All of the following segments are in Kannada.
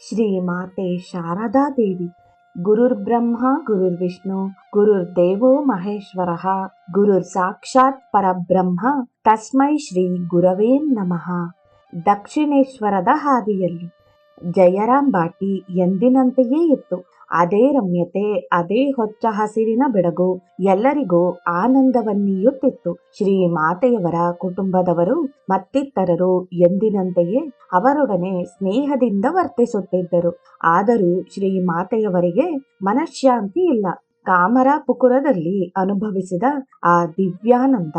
ಶ್ರೀ ಮಾತೆ ಶಾರದಾ ದೇವಿ. ಗುರುರ್ಬ್ರಹ್ಮ ಗುರುರ್ವಿಷ್ಣು ಗುರುರ್ದೇವೋ ಮಹೇಶ್ವರಃ ಗುರುರ್ ಸಾಕ್ಷಾತ್ ಪರಬ್ರಹ್ಮ ತಸ್ಮೈ ಶ್ರೀ ಗುರವೇ ನಮಃ. ದಕ್ಷಿಣೇಶ್ವರದ ಹಾದಿಯಲ್ಲಿ ಜಯರಾಮ್ ಬಾಟಿ ಎಂದಿನಂತೆಯೇ ಇತ್ತು. ಅದೇ ರಮ್ಯತೆ, ಅದೇ ಹೊಚ್ಚ ಹಸಿರಿನ ಬೆಳಗು ಎಲ್ಲರಿಗೂ ಆನಂದವನ್ನೀಯುತ್ತಿತ್ತು. ಶ್ರೀ ಮಾತೆಯವರ ಕುಟುಂಬದವರು ಮತ್ತಿತರರು ಎಂದಿನಂತೆಯೇ ಅವರೊಡನೆ ಸ್ನೇಹದಿಂದ ವರ್ತಿಸುತ್ತಿದ್ದರು. ಆದರೂ ಶ್ರೀ ಮಾತೆಯವರಿಗೆ ಮನಃಶಾಂತಿ ಇಲ್ಲ. ಕಾಮರಾಪುರದಲ್ಲಿ ಅನುಭವಿಸಿದ ಆ ದಿವ್ಯಾನಂದ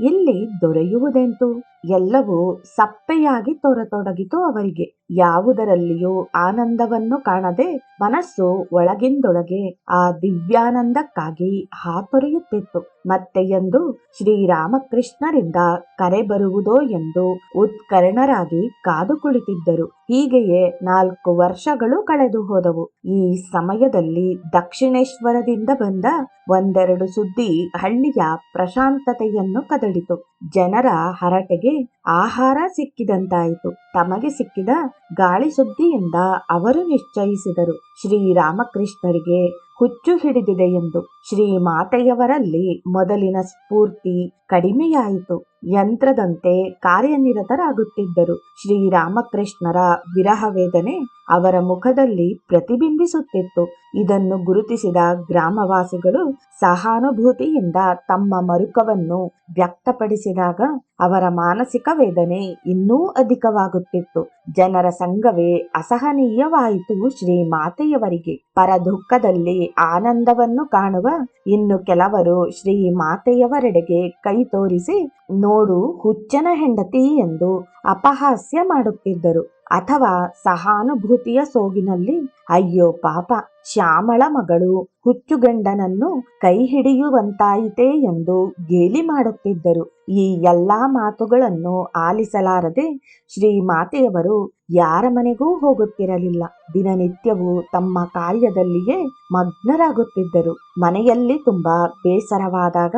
ಇಲ್ಲಿ ದೊರೆಯುವುದೆಂತು? ಎಲ್ಲವೂ ಸಪ್ಪೆಯಾಗಿ ತೋರತೊಡಗಿತು ಅವರಿಗೆ. ಯಾವುದರಲ್ಲಿಯೂ ಆನಂದವನ್ನು ಕಾಣದೆ ಮನಸ್ಸು ಒಳಗಿಂದೊಳಗೆ ಆ ದಿವ್ಯಾನಂದಕ್ಕಾಗಿ ಹಾತೊರೆಯುತ್ತಿತ್ತು. ಮತ್ತೆ ಎಂದು ಶ್ರೀರಾಮಕೃಷ್ಣರಿಂದ ಕರೆ ಬರುವುದೋ ಎಂದು ಉತ್ಕರ್ಣರಾಗಿ ಕಾದು ಕುಳಿತಿದ್ದರು. ಹೀಗೆಯೇ 4 ವರ್ಷಗಳು ಕಳೆದು ಹೋದವು. ಈ ಸಮಯದಲ್ಲಿ ದಕ್ಷಿಣೇಶ್ವರದಿಂದ ಬಂದ ಒಂದೆರಡು ಸುದ್ದಿ ಹಳ್ಳಿಯ ಪ್ರಶಾಂತತೆಯನ್ನು ಕದಡಿತು. ಜನರ ಹರಟೆಗೆ ಆಹಾರ ಸಿಕ್ಕಿದಂತಾಯಿತು. ತಮಗೆ ಸಿಕ್ಕಿದ ಗಾಳಿ ಸುದ್ದಿಯಿಂದ ಅವರು ನಿಶ್ಚಯಿಸಿದರು, ಶ್ರೀರಾಮಕೃಷ್ಣರಿಗೆ ಹುಚ್ಚು ಹಿಡಿದಿದೆ ಎಂದು. ಶ್ರೀ ಮಾತೆಯವರಲ್ಲಿ ಮೊದಲಿನ ಸ್ಫೂರ್ತಿ ಕಡಿಮೆಯಾಯಿತು. ಯಂತ್ರದಂತೆ ಕಾರ್ಯನಿರತರಾಗುತ್ತಿದ್ದರು. ಶ್ರೀರಾಮಕೃಷ್ಣರ ವಿರಹ ವೇದನೆ ಅವರ ಮುಖದಲ್ಲಿ ಪ್ರತಿಬಿಂಬಿಸುತ್ತಿತ್ತು. ಇದನ್ನು ಗುರುತಿಸಿದ ಗ್ರಾಮವಾಸಿಗಳು ಸಹಾನುಭೂತಿಯಿಂದ ತಮ್ಮ ಮರುಕವನ್ನು ವ್ಯಕ್ತಪಡಿಸಿದಾಗ ಅವರ ಮಾನಸಿಕ ವೇದನೆ ಇನ್ನೂ ಅಧಿಕವಾಗುತ್ತಿತ್ತು. ಜನರ ಸಂಘವೇ ಅಸಹನೀಯವಾಯಿತು ಶ್ರೀ ಮಾತೆಯವರಿಗೆ. ಪರದುಃಖದಲ್ಲಿ ಆನಂದವನ್ನು ಕಾಣುವ ಇನ್ನು ಕೆಲವರು ಶ್ರೀ ಮಾತೆಯವರೆಡೆಗೆ ಕೈ ತೋರಿಸಿ, ನೋಡು ಹುಚ್ಚನ ಹೆಂಡತಿ ಎಂದು ಅಪಹಾಸ್ಯ ಮಾಡುತ್ತಿದ್ದರು. ಅಥವಾ ಸಹಾನುಭೂತಿಯ ಸೋಗಿನಲ್ಲಿ, ಅಯ್ಯೋ ಪಾಪ, ಶ್ಯಾಮಳ ಮಗಳು ಹುಚ್ಚುಗಂಡನನ್ನು ಕೈ ಹಿಡಿಯುವಂತಾಯಿತೇ ಎಂದು ಗೇಲಿ ಮಾಡುತ್ತಿದ್ದರು. ಈ ಎಲ್ಲಾ ಮಾತುಗಳನ್ನು ಆಲಿಸಲಾರದೆ ಶ್ರೀ ಮಾತೆಯವರು ಯಾರ ಮನೆಗೂ ಹೋಗುತ್ತಿರಲಿಲ್ಲ. ದಿನನಿತ್ಯವೂ ತಮ್ಮ ಕಾರ್ಯದಲ್ಲಿಯೇ ಮಗ್ನರಾಗುತ್ತಿದ್ದರು. ಮನೆಯಲ್ಲಿ ತುಂಬಾ ಬೇಸರವಾದಾಗ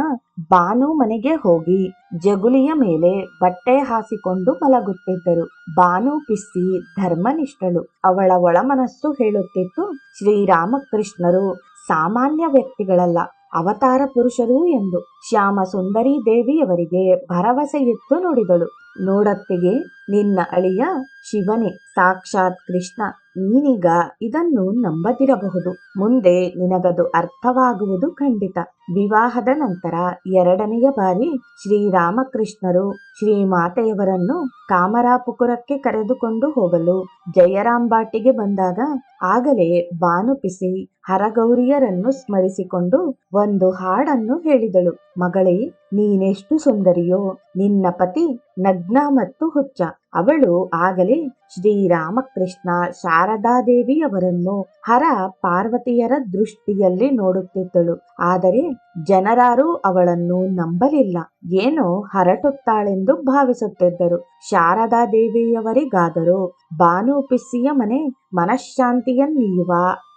ಬಾನು ಮನೆಗೆ ಹೋಗಿ ಜಗುಲಿಯ ಮೇಲೆ ಬಟ್ಟೆ ಹಾಸಿಕೊಂಡು ಮಲಗುತ್ತಿದ್ದರು. ಬಾನು ಪಿಸ್ಸಿ ಧರ್ಮನಿಷ್ಠಳು. ಅವಳ ಒಳಮನಸ್ಸು ಹೇಳುತ್ತಿತ್ತು, ಶ್ರೀರಾಮಕೃಷ್ಣರು ಸಾಮಾನ್ಯ ವ್ಯಕ್ತಿಗಳಲ್ಲ, ಅವತಾರ ಪುರುಷರು ಎಂದು. ಶ್ಯಾಮ ಸುಂದರಿ ದೇವಿಯವರಿಗೆ ಭರವಸೆಯಿತ್ತು ನುಡಿದಳು, ನೋಡತ್ತಿಗೆ, ನಿನ್ನ ಅಳಿಯ ಶಿವನೇ ಸಾಕ್ಷಾತ್ ಕೃಷ್ಣ. ನೀನೀಗ ಇದನ್ನು ನಂಬದಿರಬಹುದು, ಮುಂದೆ ನಿನಗದು ಅರ್ಥವಾಗುವುದು ಖಂಡಿತ. ವಿವಾಹದ ನಂತರ 2ನೆಯ ಬಾರಿ ಶ್ರೀರಾಮಕೃಷ್ಣರು ಶ್ರೀಮಾತೆಯವರನ್ನು ಕಾಮರಾಪುರಕ್ಕೆ ಕರೆದುಕೊಂಡು ಹೋಗಲು ಜಯರಾಮ್ ಬಾಟಿಗೆ ಬಂದಾಗ ಆಗಲೇ ಬಾನುಪಿಸಿ ಹರಗೌರಿಯರನ್ನು ಸ್ಮರಿಸಿಕೊಂಡು ಒಂದು ಹಾಡನ್ನು ಹೇಳಿದಳು. ಮಗಳೇ, ನೀನೆಷ್ಟು ಸುಂದರಿಯೋ, ನಿನ್ನ ಪತಿ ನಗ್ನ ಮತ್ತು ಹುಚ್ಚ. ಅವಳು ಆಗಲೇ ಶ್ರೀರಾಮಕೃಷ್ಣ ಶಾರದಾದೇವಿಯವರನ್ನು ಹರ ಪಾರ್ವತಿಯರ ದೃಷ್ಟಿಯಲ್ಲಿ ನೋಡುತ್ತಿದ್ದಳು. ಆದರೆ ಜನರಾರೂ ಅವಳನ್ನು ನಂಬಲಿಲ್ಲ. ಏನೋ ಹರಟುತ್ತಾಳೆಂದು ಭಾವಿಸುತ್ತಿದ್ದರು. ಶಾರದಾದೇವಿಯವರಿಗಾದರೂ ಬಾನುಪಿಸ್ಸಿಯ ಮನೆ ಮನಃಶಾಂತಿಯನ್ನೀಯುವ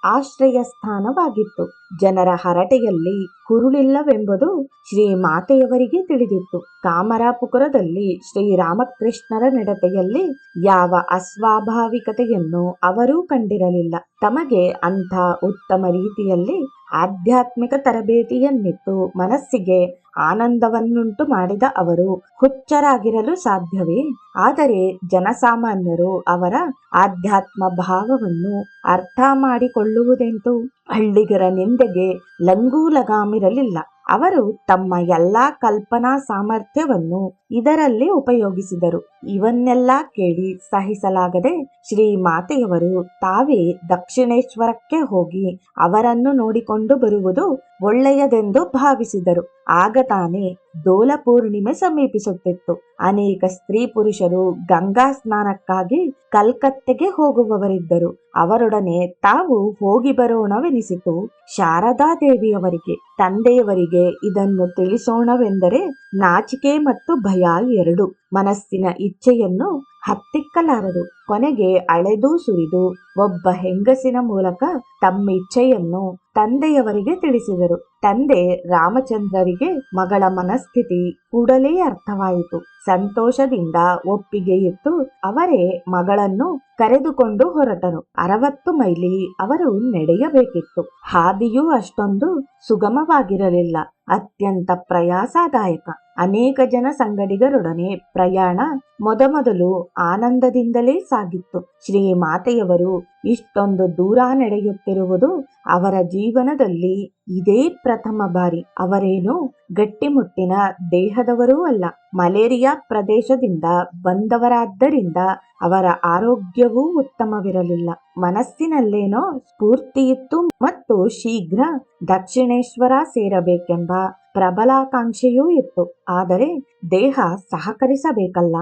ಆಶ್ರಯ ಸ್ಥಾನವಾಗಿತ್ತು. ಜನರ ಹರಟೆಯಲ್ಲಿ ಹುರುಳಿಲ್ಲವೆಂಬುದು ಶ್ರೀ ಮಾತೆಯವರಿಗೆ ತಿಳಿದಿತ್ತು. ಕಾಮರಾಪುರದಲ್ಲಿ ಶ್ರೀರಾಮಕೃಷ್ಣರ ನಡತೆಯಲ್ಲಿ ಯಾವ ಅಸ್ವಾಭಾವಿಕತೆಯನ್ನು ಅವರೂ ಕಂಡಿರಲಿಲ್ಲ. ತಮಗೆ ಅಂಥ ಉತ್ತಮ ರೀತಿಯಲ್ಲಿ ಆಧ್ಯಾತ್ಮಿಕ ತರಬೇತಿಯನ್ನಿತ್ತು ಮನಸ್ಸಿಗೆ ಆನಂದವನ್ನುಂಟು ಮಾಡಿದ ಅವರು ಹುಚ್ಚರಾಗಿರಲು ಸಾಧ್ಯವೇ? ಆದರೆ ಜನಸಾಮಾನ್ಯರು ಅವರ ಆಧ್ಯಾತ್ಮ ಭಾವವನ್ನು ಅರ್ಥ ಮಾಡಿಕೊಳ್ಳುವುದೆಂತು? ಹಳ್ಳಿಗರ ನಿಂದೆಗೆ ಲಂಗೂ ಲಗಾಮಿರಲಿಲ್ಲ. ಅವರು ತಮ್ಮ ಎಲ್ಲಾ ಕಲ್ಪನಾ ಸಾಮರ್ಥ್ಯವನ್ನು ಇದರಲ್ಲಿ ಉಪಯೋಗಿಸಿದರು. ಇವನ್ನೆಲ್ಲ ಕೇಳಿ ಸಹಿಸಲಾಗದೆ ಶ್ರೀ ಮಾತೆಯವರು ತಾವೇ ದಕ್ಷಿಣೇಶ್ವರಕ್ಕೆ ಹೋಗಿ ಅವರನ್ನು ನೋಡಿಕೊಂಡು ಬರುವುದು ಒಳ್ಳೆಯದೆಂದು ಭಾವಿಸಿದರು. ಆಗ ತಾನೇ ದೋಲ ಪೂರ್ಣಿಮೆ ಸಮೀಪಿಸುತ್ತಿತ್ತು. ಅನೇಕ ಸ್ತ್ರೀ ಪುರುಷರು ಗಂಗಾ ಸ್ನಾನಕ್ಕಾಗಿ ಕಲ್ಕತ್ತೆಗೆ ಹೋಗುವವರಿದ್ದರು. ಅವರೊಡನೆ ತಾವು ಹೋಗಿ ಬರೋಣವೆನಿಸಿತು ಶಾರದಾದೇವಿಯವರಿಗೆ. ತಂದೆಯವರಿಗೆ ಇದನ್ನು ತಿಳಿಸೋಣವೆಂದರೆ ನಾಚಿಕೆ ಮತ್ತು ಭಯ ಎರಡೂ. ಮನಸ್ಸಿನ ಇಚ್ಛೆಯನ್ನು ಹತ್ತಿಕ್ಕಲಾರದು. ಕೊನೆಗೆ ಅಳೆದು ಸುರಿದು ಒಬ್ಬ ಹೆಂಗಸಿನ ಮೂಲಕ ತಮ್ಮ ಇಚ್ಛೆಯನ್ನು ತಂದೆಯವರಿಗೆ ತಿಳಿಸಿದರು. ತಂದೆ ರಾಮಚಂದ್ರರಿಗೆ ಮಗಳ ಮನಸ್ಥಿತಿ ಕೂಡಲೇ ಅರ್ಥವಾಯಿತು. ಸಂತೋಷದಿಂದ ಒಪ್ಪಿಗೆ ಇತ್ತು ಅವರೇ ಮಗಳನ್ನು ಕರೆದುಕೊಂಡು ಹೊರಟರು. 60 ಮೈಲಿ ಅವರು ನಡೆಯಬೇಕಿತ್ತು. ಹಾದಿಯೂ ಅಷ್ಟೊಂದು ಸುಗಮವಾಗಿರಲಿಲ್ಲ, ಅತ್ಯಂತ ಪ್ರಯಾಸದಾಯಕ. ಅನೇಕ ಜನ ಸಂಗಡಿಗರೊಡನೆ ಪ್ರಯಾಣ ಮೊದಮೊದಲು ಆನಂದದಿಂದಲೇ ಸಾಗಿತ್ತು. ಶ್ರೀಮಾತೆಯವರು ಇಷ್ಟೊಂದು ದೂರ ನಡೆಯುತ್ತಿರುವುದು ಅವರ ಜೀವನದಲ್ಲಿ ಇದೇ ಪ್ರಥಮ ಬಾರಿ. ಅವರೇನು ಗಟ್ಟಿಮುಟ್ಟಿನ ದೇಹದವರೂ ಅಲ್ಲ. ಮಲೇರಿಯಾ ಪ್ರದೇಶದಿಂದ ಬಂದವರಾದ್ದರಿಂದ ಅವರ ಆರೋಗ್ಯವೂ ಉತ್ತಮವಿರಲಿಲ್ಲ. ಮನಸ್ಸಿನಲ್ಲೇನೋ ಸ್ಫೂರ್ತಿಯಿತ್ತು ಮತ್ತು ಶೀಘ್ರ ದಕ್ಷಿಣೇಶ್ವರ ಸೇರಬೇಕೆಂಬ ಪ್ರಬಲಾಕಾಂಕ್ಷೆಯೂ ಇತ್ತು. ಆದರೆ ದೇಹ ಸಹಕರಿಸಬೇಕಲ್ಲ.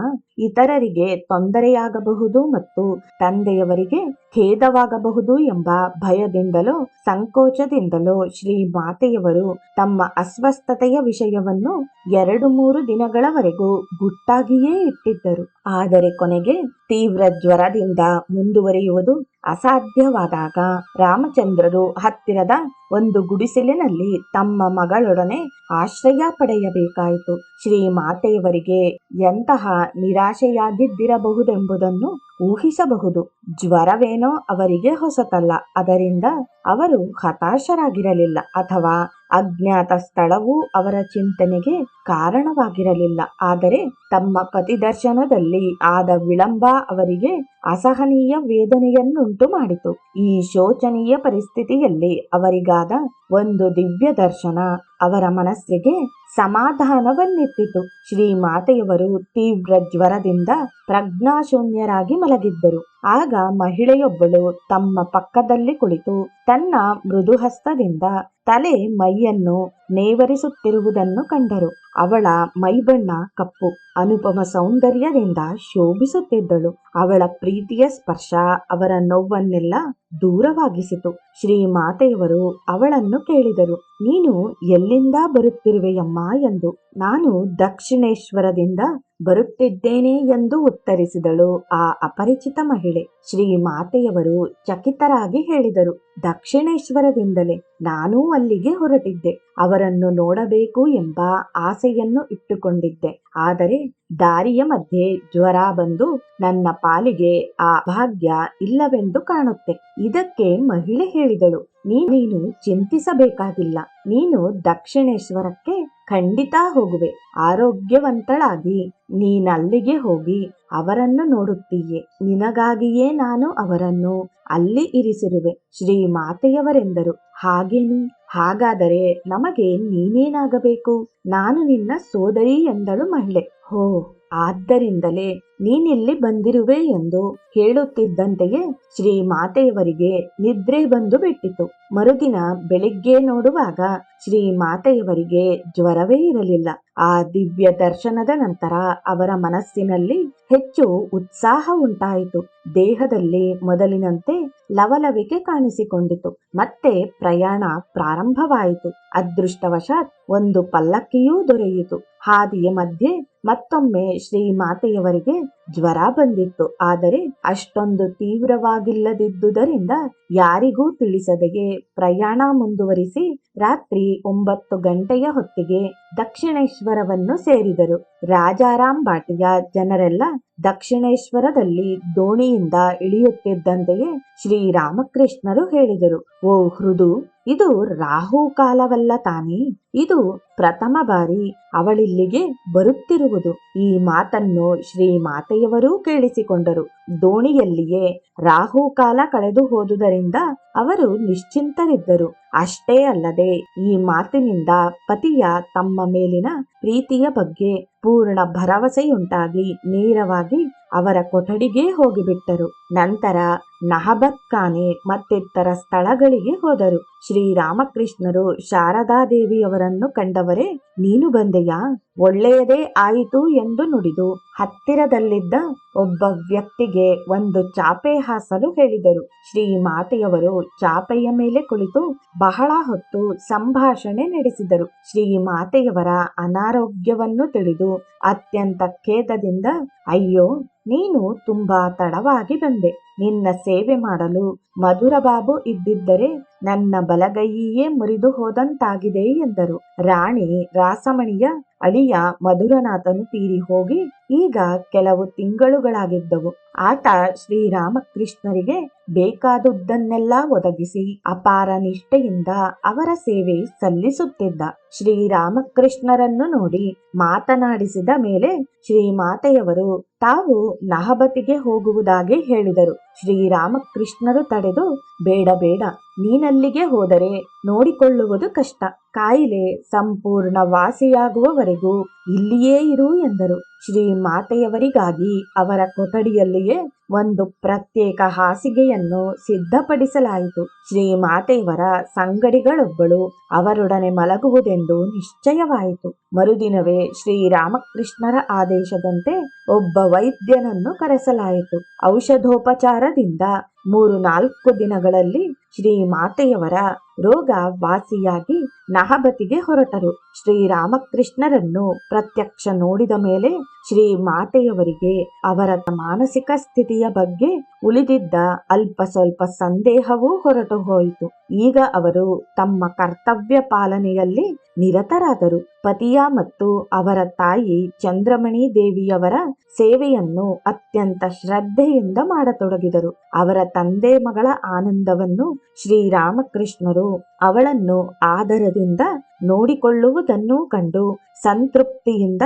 ಇತರರಿಗೆ ತೊಂದರೆಯಾಗಬಹುದು ಮತ್ತು ತಂದೆಯವರಿಗೆ ಖೇದವಾಗಬಹುದು ಎಂಬ ಭಯದಿಂದಲೋ ಸಂಕೋಚದಿಂದಲೋ ಶ್ರೀಮಾತೆಯವರು ತಮ್ಮ ಅಸ್ವಸ್ಥತೆಯ ವಿಷಯವನ್ನು 2-3 ದಿನಗಳವರೆಗೂ ಗುಟ್ಟಾಗಿಯೇ ಇಟ್ಟಿದ್ದರು. ಆದರೆ ಕೊನೆಗೆ ತೀವ್ರ ಜ್ವರದಿಂದ ಮುಂದುವರಿಯುವುದು ಅಸಾಧ್ಯವಾದಾಗ ರಾಮಚಂದ್ರರು ಹತ್ತಿರದ ಒಂದು ಗುಡಿಸಲಿನಲ್ಲಿ ತಮ್ಮ ಮಗಳೊಡನೆ ಆಶ್ರಯ ಪಡೆಯಬೇಕಾಯಿತು. ಶ್ರೀಮಾತೆಯವರಿಗೆ ಎಂತಹ ನಿರಾಶೆಯಾಗಿದ್ದಿರಬಹುದೆಂಬುದನ್ನು ಊಹಿಸಬಹುದು. ಜ್ವರವೇನೋ ಅವರಿಗೆ ಹೊಸತಲ್ಲ, ಅದರಿಂದ ಅವರು ಹತಾಶರಾಗಿರಲಿಲ್ಲ ಅಥವಾ ಅಜ್ಞಾತ ಸ್ಥಳವು ಅವರ ಚಿಂತನೆಗೆ ಕಾರಣವಾಗಿರಲಿಲ್ಲ. ಆದರೆ ತಮ್ಮ ಪತಿ ದರ್ಶನದಲ್ಲಿ ಆದ ವಿಳಂಬ ಅವರಿಗೆ ಅಸಹನೀಯ ವೇದನೆಯನ್ನುಂಟು ಮಾಡಿತು. ಈ ಶೋಚನೀಯ ಪರಿಸ್ಥಿತಿಯಲ್ಲಿ ಅವರಿಗಾದ ಒಂದು ದಿವ್ಯ ದರ್ಶನ ಅವರ ಮನಸ್ಸಿಗೆ ಸಮಾಧಾನವನ್ನಿತ್ತಿತು. ಶ್ರೀಮಾತೆಯವರು ತೀವ್ರ ಜ್ವರದಿಂದ ಪ್ರಜ್ಞಾಶೂನ್ಯರಾಗಿ ಮಲಗಿದ್ದರು. ಆಗ ಮಹಿಳೆಯೊಬ್ಬಳು ತಮ್ಮ ಪಕ್ಕದಲ್ಲಿ ಕುಳಿತು ತನ್ನ ಮೃದುಹಸ್ತದಿಂದ ತಲೆ ಮೈಯನ್ನು ನೇವರಿಸುತ್ತಿರುವುದನ್ನು ಕಂಡರು. ಅವಳ ಮೈಬಣ್ಣ ಕಪ್ಪು, ಅನುಪಮ ಸೌಂದರ್ಯದಿಂದ ಶೋಭಿಸುತ್ತಿದ್ದಳು. ಅವಳ ಪ್ರೀತಿಯ ಸ್ಪರ್ಶ ಅವರ ನೋವನ್ನೆಲ್ಲ ದೂರವಾಗಿಸಿತು. ಶ್ರೀಮಾತೆಯವರು ಅವಳನ್ನು ಕೇಳಿದರು, ನೀನು ಎಲ್ಲಿಂದ ಬರುತ್ತಿರುವೆಯಮ್ಮ ಎಂದು. ನಾನು ದಕ್ಷಿಣೇಶ್ವರದಿಂದ ಬರುತ್ತಿದ್ದೇನೆ ಎಂದು ಉತ್ತರಿಸಿದಳು ಆ ಅಪರಿಚಿತ ಮಹಿಳೆ. ಶ್ರೀಮಾತೆಯವರು ಚಕಿತರಾಗಿ ಹೇಳಿದರು, ದಕ್ಷಿಣೇಶ್ವರದಿಂದಲೇ. ನಾನೂ ಅಲ್ಲಿಗೆ ಹೊರಟಿದ್ದೆ. ಅವರನ್ನು ನೋಡಬೇಕು ಎಂಬ ಆಸೆಯನ್ನು ಇಟ್ಟುಕೊಂಡಿದ್ದೆ. ಆದರೆ ದಾರಿಯ ಮಧ್ಯೆ ಜ್ವರ ಬಂದು ನನ್ನ ಪಾಲಿಗೆ ಆ ಭಾಗ್ಯ ಇಲ್ಲವೆಂದು ಕಾಣುತ್ತೆ. ಇದಕ್ಕೆ ಮಹಿಳೆ ಹೇಳಿದಳು, ನೀನು ಚಿಂತಿಸಬೇಕಾಗಿಲ್ಲ. ನೀನು ದಕ್ಷಿಣೇಶ್ವರಕ್ಕೆ ಖಂಡಿತ ಹೋಗುವೆ. ಆರೋಗ್ಯವಂತಳಾಗಿ ನೀನಲ್ಲಿಗೆ ಹೋಗಿ ಅವರನ್ನು ನೋಡುತ್ತೀಯೆ. ನಿನಗಾಗಿಯೇ ನಾನು ಅವರನ್ನು ಅಲ್ಲಿ ಇರಿಸಿರುವೆ. ಶ್ರೀಮಾತೆಯವರೆಂದರು, ಹಾಗೇನು? ಹಾಗಾದರೆ ನಮಗೆ ನೀನೇನಾಗಬೇಕು? ನಾನು ನಿನ್ನ ಸೋದರಿ ಎಂದಳು ಮಹಿಳೆ. ಹೋ, ಆದ್ದರಿಂದಲೇ ನೀನಿಲ್ಲಿ ಬಂದಿರುವೆ ಎಂದು ಹೇಳುತ್ತಿದ್ದಂತೆಯೇ ಶ್ರೀಮಾತೆಯವರಿಗೆ ನಿದ್ರೆ ಬಂದು ಬಿಟ್ಟಿತು. ಮರುದಿನ ಬೆಳಿಗ್ಗೆ ನೋಡುವಾಗ ಶ್ರೀಮಾತೆಯವರಿಗೆ ಜ್ವರವೇ ಇರಲಿಲ್ಲ. ಆ ದಿವ್ಯ ದರ್ಶನದ ನಂತರ ಅವರ ಮನಸ್ಸಿನಲ್ಲಿ ಹೆಚ್ಚು ಉತ್ಸಾಹ ಉಂಟಾಯಿತು. ದೇಹದಲ್ಲಿ ಮೊದಲಿನಂತೆ ಲವಲವಿಕೆ ಕಾಣಿಸಿಕೊಂಡಿತು. ಮತ್ತೆ ಪ್ರಯಾಣ ಪ್ರಾರಂಭವಾಯಿತು. ಅದೃಷ್ಟವಶಾತ್ ಒಂದು ಪಲ್ಲಕ್ಕಿಯೂ ದೊರೆಯಿತು. ಹಾದಿಯ ಮಧ್ಯೆ ಮತ್ತೊಮ್ಮೆ ಶ್ರೀಮಾತೆಯವರಿಗೆ ಜ್ವರ ಬಂದಿತ್ತು. ಆದರೆ ಅಷ್ಟೊಂದು ತೀವ್ರವಾಗಿಲ್ಲದಿದ್ದುದರಿಂದ ಯಾರಿಗೂ ತಿಳಿಸದೆಯೇ ಪ್ರಯಾಣ ಮುಂದುವರಿಸಿ ರಾತ್ರಿ 9 ಗಂಟೆಯ ಹೊತ್ತಿಗೆ ದಕ್ಷಿಣೇಶ್ವರವನ್ನು ಸೇರಿದರು. ರಾಜಾರಾಮ್ ಬಾಟಿಯ ಜನರೆಲ್ಲ ದಕ್ಷಿಣೇಶ್ವರದಲ್ಲಿ ದೋಣಿಯಿಂದ ಇಳಿಯುತ್ತಿದ್ದಂತೆಯೇ ಶ್ರೀರಾಮಕೃಷ್ಣರು ಹೇಳಿದರು, ಓ ಹೃದು, ಇದು ರಾಹು ಕಾಲವಲ್ಲ ತಾನೇ? ಇದು ಪ್ರಥಮ ಬಾರಿ ಅವಳಿಲ್ಲಿಗೆ ಬರುತ್ತಿರುವುದು. ಈ ಮಾತನ್ನು ಶ್ರೀಮಾತೆಯವರೂ ಕೇಳಿಸಿಕೊಂಡರು. ದೋಣಿಯಲ್ಲಿಯೇ ರಾಹುಕಾಲ ಕಳೆದು ಹೋದುದರಿಂದ ಅವರು ನಿಶ್ಚಿಂತರಿದ್ದರು. ಅಷ್ಟೇ ಅಲ್ಲದೆ ಈ ಮಾತಿನಿಂದ ಪತಿಯ ತಮ್ಮ ಮೇಲಿನ ಪ್ರೀತಿಯ ಬಗ್ಗೆ ಪೂರ್ಣ ಭರವಸೆಯುಂಟಾಗಿ ನೇರವಾಗಿ ಅವರ ಕೊಠಡಿಗೆ ಹೋಗಿಬಿಟ್ಟರು. ನಂತರ ನಹಬತ್ ಖಾನೆ ಮತ್ತಿತರ ಸ್ಥಳಗಳಿಗೆ ಹೋದರು. ಶ್ರೀರಾಮಕೃಷ್ಣರು ಶಾರದಾದೇವಿಯವರನ್ನು ಕಂಡವರೇ, ನೀನು ಬಂದೆಯಾ? ಒಳ್ಳೆಯದೇ ಆಯಿತು ಎಂದು ನುಡಿದು ಹತ್ತಿರದಲ್ಲಿದ್ದ ಒಬ್ಬ ವ್ಯಕ್ತಿಗೆ ಒಂದು ಚಾಪೆ ಹಾಸಲು ಹೇಳಿದರು. ಶ್ರೀಮಾತೆಯವರು ಚಾಪೆಯ ಮೇಲೆ ಕುಳಿತು ಬಹಳ ಹೊತ್ತು ಸಂಭಾಷಣೆ ನಡೆಸಿದರು. ಶ್ರೀಮಾತೆಯವರ ಅನಾರೋಗ್ಯವನ್ನು ತಿಳಿದು ಅತ್ಯಂತ ಖೇದದಿಂದ, ಅಯ್ಯೋ, ನೀನು ತುಂಬಾ ತಡವಾಗಿ ಬಂದೆ. ನಿನ್ನ ಸೇವೆ ಮಾಡಲು ಮಧುರಬಾಬು ಇದ್ದಿದ್ದರೆ ನನ್ನ ಬಲಗೈಯೇ ಮುರಿದು ಹೋದಂತಾಗಿದೆ ಎಂದರು. ರಾಣಿ ರಾಸಮಣಿಯ ಅಳಿಯ ಮಧುರನಾಥನು ತೀರಿ ಹೋಗಿ ಈಗ ಕೆಲವು ತಿಂಗಳುಗಳಾಗಿದ್ದವು. ಆತ ಶ್ರೀರಾಮಕೃಷ್ಣರಿಗೆ ಬೇಕಾದುದನ್ನೆಲ್ಲ ಒದಗಿಸಿ ಅಪಾರ ನಿಷ್ಠೆಯಿಂದ ಅವರ ಸೇವೆ ಸಲ್ಲಿಸುತ್ತಿದ್ದ. ಶ್ರೀರಾಮಕೃಷ್ಣರನ್ನು ನೋಡಿ ಮಾತನಾಡಿಸಿದ ಮೇಲೆ ಶ್ರೀಮಾತೆಯವರು ತಾವು ನಹಬತಿಗೆ ಹೋಗುವುದಾಗಿ ಹೇಳಿದರು. ಶ್ರೀರಾಮಕೃಷ್ಣರು ತಡೆದು, ಬೇಡ ಬೇಡ, ನೀನಲ್ಲಿಗೆ ಹೋದರೆ ನೋಡಿಕೊಳ್ಳುವುದು ಕಷ್ಟ. ಕಾಯಿಲೆ ಸಂಪೂರ್ಣ ವಾಸಿಯಾಗುವವರೆಗೂ ಇಲ್ಲಿಯೇ ಇರು ಎಂದರು. ಶ್ರೀಮಾತೆಯವರಿಗಾಗಿ ಅವರ ಕೊಠಡಿಯಲ್ಲಿಯೇ ಒಂದು ಪ್ರತ್ಯೇಕ ಹಾಸಿಗೆಯನ್ನು ಸಿದ್ಧಪಡಿಸಲಾಯಿತು. ಶ್ರೀಮಾತೆಯವರ ಸಂಗಡಿಗಳೊಬ್ಬಳು ಅವರೊಡನೆ ಮಲಗುವುದೆಂದು ನಿಶ್ಚಯವಾಯಿತು. ಮರುದಿನವೇ ಶ್ರೀರಾಮಕೃಷ್ಣರ ಆದೇಶದಂತೆ ಒಬ್ಬ ವೈದ್ಯನನ್ನು ಕರೆಸಲಾಯಿತು. ಔಷಧೋಪಚಾರದಿಂದ 3-4 ದಿನಗಳಲ್ಲಿ ಶ್ರೀಮಾತೆಯವರ ರೋಗ ವಾಸಿಯಾಗಿ ನಹಬತಿಗೆ ಹೊರಟರು. ಶ್ರೀರಾಮಕೃಷ್ಣರನ್ನು ಪ್ರತ್ಯಕ್ಷ ನೋಡಿದ ಮೇಲೆ ಶ್ರೀಮಾತೆಯವರಿಗೆ ಅವರ ಮಾನಸಿಕ ಸ್ಥಿತಿಯ ಬಗ್ಗೆ ಉಳಿದಿದ್ದ ಅಲ್ಪ ಸ್ವಲ್ಪ ಸಂದೇಹವೂ ಹೊರಟು ಹೋಯಿತು. ಈಗ ಅವರು ತಮ್ಮ ಕರ್ತವ್ಯ ಪಾಲನೆಯಲ್ಲಿ ನಿರತರಾದರು. ಪತಿಯ ಮತ್ತು ಅವರ ತಾಯಿ ಚಂದ್ರಮಣಿ ದೇವಿಯವರ ಸೇವೆಯನ್ನು ಅತ್ಯಂತ ಶ್ರದ್ಧೆಯಿಂದ ಮಾಡತೊಡಗಿದರು. ಅವರ ತಂದೆ ಮಗಳ ಆನಂದವನ್ನು ಶ್ರೀರಾಮಕೃಷ್ಣರು ಅವಳನ್ನು ಆದರದಿಂದ ನೋಡಿಕೊಳ್ಳುವುದನ್ನು ಕಂಡು ಸಂತೃಪ್ತಿಯಿಂದ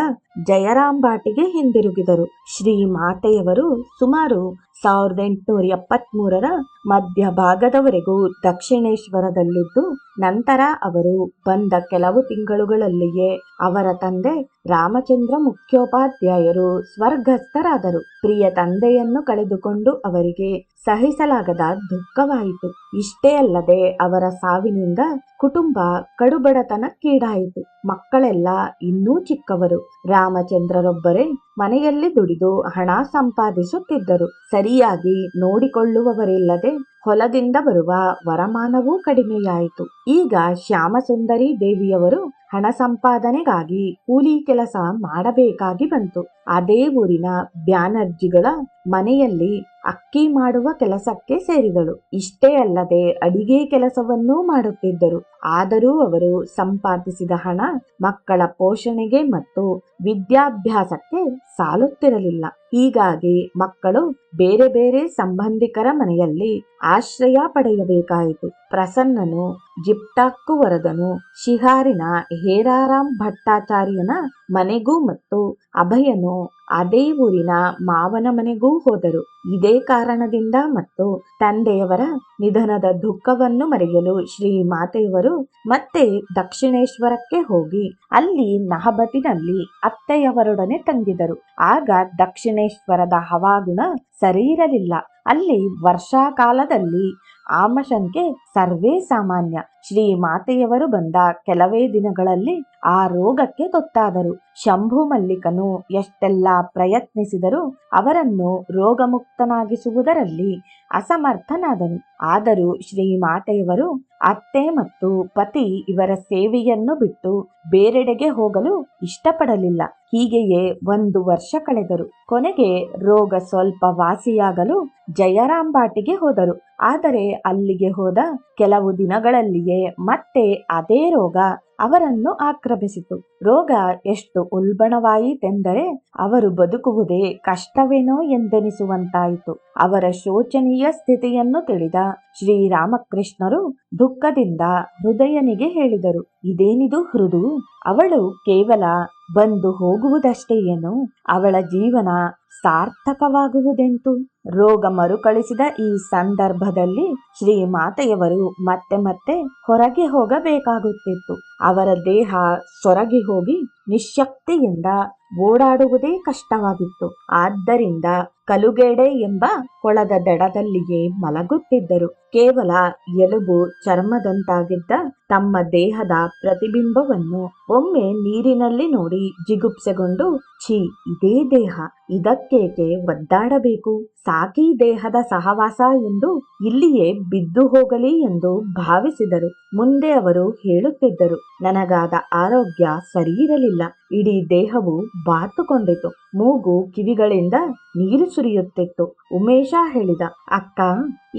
ಜಯರಾಂಬಾಟಿಗೆ ಹಿಂದಿರುಗಿದರು. ಶ್ರೀಮಾತೆಯವರು ಸುಮಾರು 1873 ಮಧ್ಯಭಾಗದವರೆಗೂ ದಕ್ಷಿಣೇಶ್ವರದಲ್ಲಿದ್ದು, ನಂತರ ಅವರು ಬಂದ ಕೆಲವು ತಿಂಗಳುಗಳಲ್ಲಿಯೇ ಅವರ ತಂದೆ ರಾಮಚಂದ್ರ ಮುಖ್ಯೋಪಾಧ್ಯಾಯರು ಸ್ವರ್ಗಸ್ಥರಾದರು. ಪ್ರಿಯ ತಂದೆಯನ್ನು ಕಳೆದುಕೊಂಡು ಅವರಿಗೆ ಸಹಿಸಲಾಗದ ದುಃಖವಾಯಿತು. ಇಷ್ಟೇ ಅಲ್ಲದೆ ಅವರ ಸಾವಿನಿಂದ ಕುಟುಂಬ ಕಡುಬಡತನಕ್ಕೀಡಾಯಿತು. ಮಕ್ಕಳೆಲ್ಲ ಇನ್ನೂ ಚಿಕ್ಕವರು. ರಾಮಚಂದ್ರರೊಬ್ಬರೇ ಮನೆಯಲ್ಲಿ ದುಡಿದು ಹಣ ಸಂಪಾದಿಸುತ್ತಿದ್ದರು. ಸರಿಯಾಗಿ ನೋಡಿಕೊಳ್ಳುವವರಿಲ್ಲದೆ ಹೊಲದಿಂದ ಬರುವ ವರಮಾನವೂ ಕಡಿಮೆಯಾಯಿತು. ಈಗ ಶ್ಯಾಮಸುಂದರಿ ದೇವಿಯವರು ಹಣ ಸಂಪಾದನೆಗಾಗಿ ಕೂಲಿ ಕೆಲಸ ಮಾಡಬೇಕಾಗಿ ಬಂತು. ಅದೇ ಊರಿನ ಬ್ಯಾನರ್ಜಿಗಳ ಮನೆಯಲ್ಲಿ ಅಕ್ಕಿ ಮಾಡುವ ಕೆಲಸಕ್ಕೆ ಸೇರಿದಳು. ಇಷ್ಟೇ ಅಲ್ಲದೆ ಅಡಿಗೆ ಕೆಲಸವನ್ನೂ ಮಾಡುತ್ತಿದ್ದರು. ಆದರೂ ಅವರು ಸಂಪಾದಿಸಿದ ಹಣ ಮಕ್ಕಳ ಪೋಷಣೆಗೆ ಮತ್ತು ವಿದ್ಯಾಭ್ಯಾಸಕ್ಕೆ ಸಾಲುತ್ತಿರಲಿಲ್ಲ. ಹೀಗಾಗಿ ಮಕ್ಕಳು ಬೇರೆ ಬೇರೆ ಸಂಬಂಧಿಕರ ಮನೆಯಲ್ಲಿ ಆಶ್ರಯ ಪಡೆಯಬೇಕಾಯಿತು. ಪ್ರಸನ್ನನು ಜಿಪ್ಟಾಕ್ಕು ವರದನು ಶಿಹಾರಿನ ಹೇರಾರಾಮ್ ಭಟ್ಟಾಚಾರ್ಯನ ಮನೆಗೂ ಮತ್ತು ಅಭಯನು ಅದೇ ಊರಿನ ಮಾವನ ಮನೆಗೂ ಹೋದರು. ಇದೇ ಕಾರಣದಿಂದ ಮತ್ತು ತಂದೆಯವರ ನಿಧನದ ದುಃಖವನ್ನು ಮರೆಯಲು ಶ್ರೀಮಾತೆಯವರು ಮತ್ತೆ ದಕ್ಷಿಣೇಶ್ವರಕ್ಕೆ ಹೋಗಿ ಅಲ್ಲಿ ನಹಬತಿನಲ್ಲಿ ಅತ್ತೆಯವರೊಡನೆ ತಂಗಿದರು. ಆಗ ದಕ್ಷಿಣೇಶ್ವರದ ಹವಾಗುಣ ಸರಿಯಿರಲಿಲ್ಲ. ಅಲ್ಲಿ ವರ್ಷಾಕಾಲದಲ್ಲಿ ಆಮಶಂಕೆ ಸರ್ವೇ ಸಾಮಾನ್ಯ. ಶ್ರೀಮಾತೆಯವರು ಬಂದ ಕೆಲವೇ ದಿನಗಳಲ್ಲಿ ಆ ರೋಗಕ್ಕೆ ತೊತ್ತಾದರು. ಶಂಭು ಮಲ್ಲಿಕನು ಎಷ್ಟೆಲ್ಲ ಪ್ರಯತ್ನಿಸಿದರೂ ಅವರನ್ನು ರೋಗಮುಕ್ತನಾಗಿಸುವುದರಲ್ಲಿ ಅಸಮರ್ಥನಾದನು. ಆದರೂ ಶ್ರೀಮಾತೆಯವರು ಅತ್ತೆ ಮತ್ತು ಪತಿ ಇವರ ಸೇವೆಯನ್ನು ಬಿಟ್ಟು ಬೇರೆಡೆಗೆ ಹೋಗಲು ಇಷ್ಟಪಡಲಿಲ್ಲ. ಹೀಗೆಯೇ 1 ವರ್ಷ ಕಳೆದರು. ಕೊನೆಗೆ ರೋಗ ಸ್ವಲ್ಪ ವಾಸಿಯಾಗಲು ಜಯರಾಂಬಾಟಿಗೆ ಹೋದರು. ಆದರೆ ಅಲ್ಲಿಗೆ ಹೋದ ಕೆಲವು ದಿನಗಳಲ್ಲಿಯೇ ಮತ್ತೆ ಅದೇ ರೋಗ ಅವರನ್ನು ಆಕ್ರಮಿಸಿತು. ರೋಗ ಎಷ್ಟು ಉಲ್ಬಣವಾಯಿತೆಂದರೆ ಅವರು ಬದುಕುವುದೇ ಕಷ್ಟವೇನೋ ಎಂದೆನಿಸುವಂತಾಯಿತು. ಅವರ ಶೋಚನೀಯ ಸ್ಥಿತಿಯನ್ನು ತಿಳಿದ ಶ್ರೀರಾಮಕೃಷ್ಣರು ದುಃಖದಿಂದ ಹೃದಯನಿಗೆ ಹೇಳಿದರು, ಇದೇನಿದು ಹೃದು? ಅವಳು ಕೇವಲ ಬಂದು ಹೋಗುವುದಷ್ಟೇ ಏನು? ಅವಳ ಜೀವನ ಸಾರ್ಥಕವಾಗುವುದೆಂತು? ರೋಗ ಮರುಕಳಿಸಿದ ಈ ಸಂದರ್ಭದಲ್ಲಿ ಶ್ರೀಮಾತೆಯವರು ಮತ್ತೆ ಮತ್ತೆ ಹೊರಗೆ ಹೋಗಬೇಕಾಗುತ್ತಿತ್ತು. ಅವರ ದೇಹ ಸೊರಗಿ ಹೋಗಿ ನಿಶ್ಶಕ್ತಿಯಿಂದ ಓಡಾಡುವುದೇ ಕಷ್ಟವಾಗಿತ್ತು. ಆದ್ದರಿಂದ ಕಲುಗೆಡೆ ಎಂಬ ಕೊಳದ ದಡದಲ್ಲಿಯೇ ಮಲಗುತ್ತಿದ್ದರು. ಕೇವಲ ಎಲುಬು ಚರ್ಮದಂತಾಗಿದ್ದ ತಮ್ಮ ದೇಹದ ಪ್ರತಿಬಿಂಬವನ್ನು ಒಮ್ಮೆ ನೀರಿನಲ್ಲಿ ನೋಡಿ ಜಿಗುಪ್ಸೆಗೊಂಡು ಛೀ, ಇದೇ ದೇಹ, ಇದಕ್ಕೇಕೆ ಒದ್ದಾಡಬೇಕು? ಸಾಕಿ ದೇಹದ ಸಹವಾಸ ಎಂದು ಇಲ್ಲಿಯೇ ಬಿದ್ದು ಹೋಗಲಿ ಎಂದು ಭಾವಿಸಿದರು. ಮುಂದೆ ಅವರು ಹೇಳುತ್ತಿದ್ದರು, ನನಗಾದ ಆರೋಗ್ಯ ಸರಿಯಿರಲಿಲ್ಲ. ಇಡೀ ದೇಹವು ಬಾತುಕೊಂಡಿತು. ಮೂಗು ಕಿವಿಗಳಿಂದ ನೀರು ಸುರಿಯುತ್ತಿತ್ತು. ಉಮೇಶ ಹೇಳಿದ, ಅಕ್ಕ,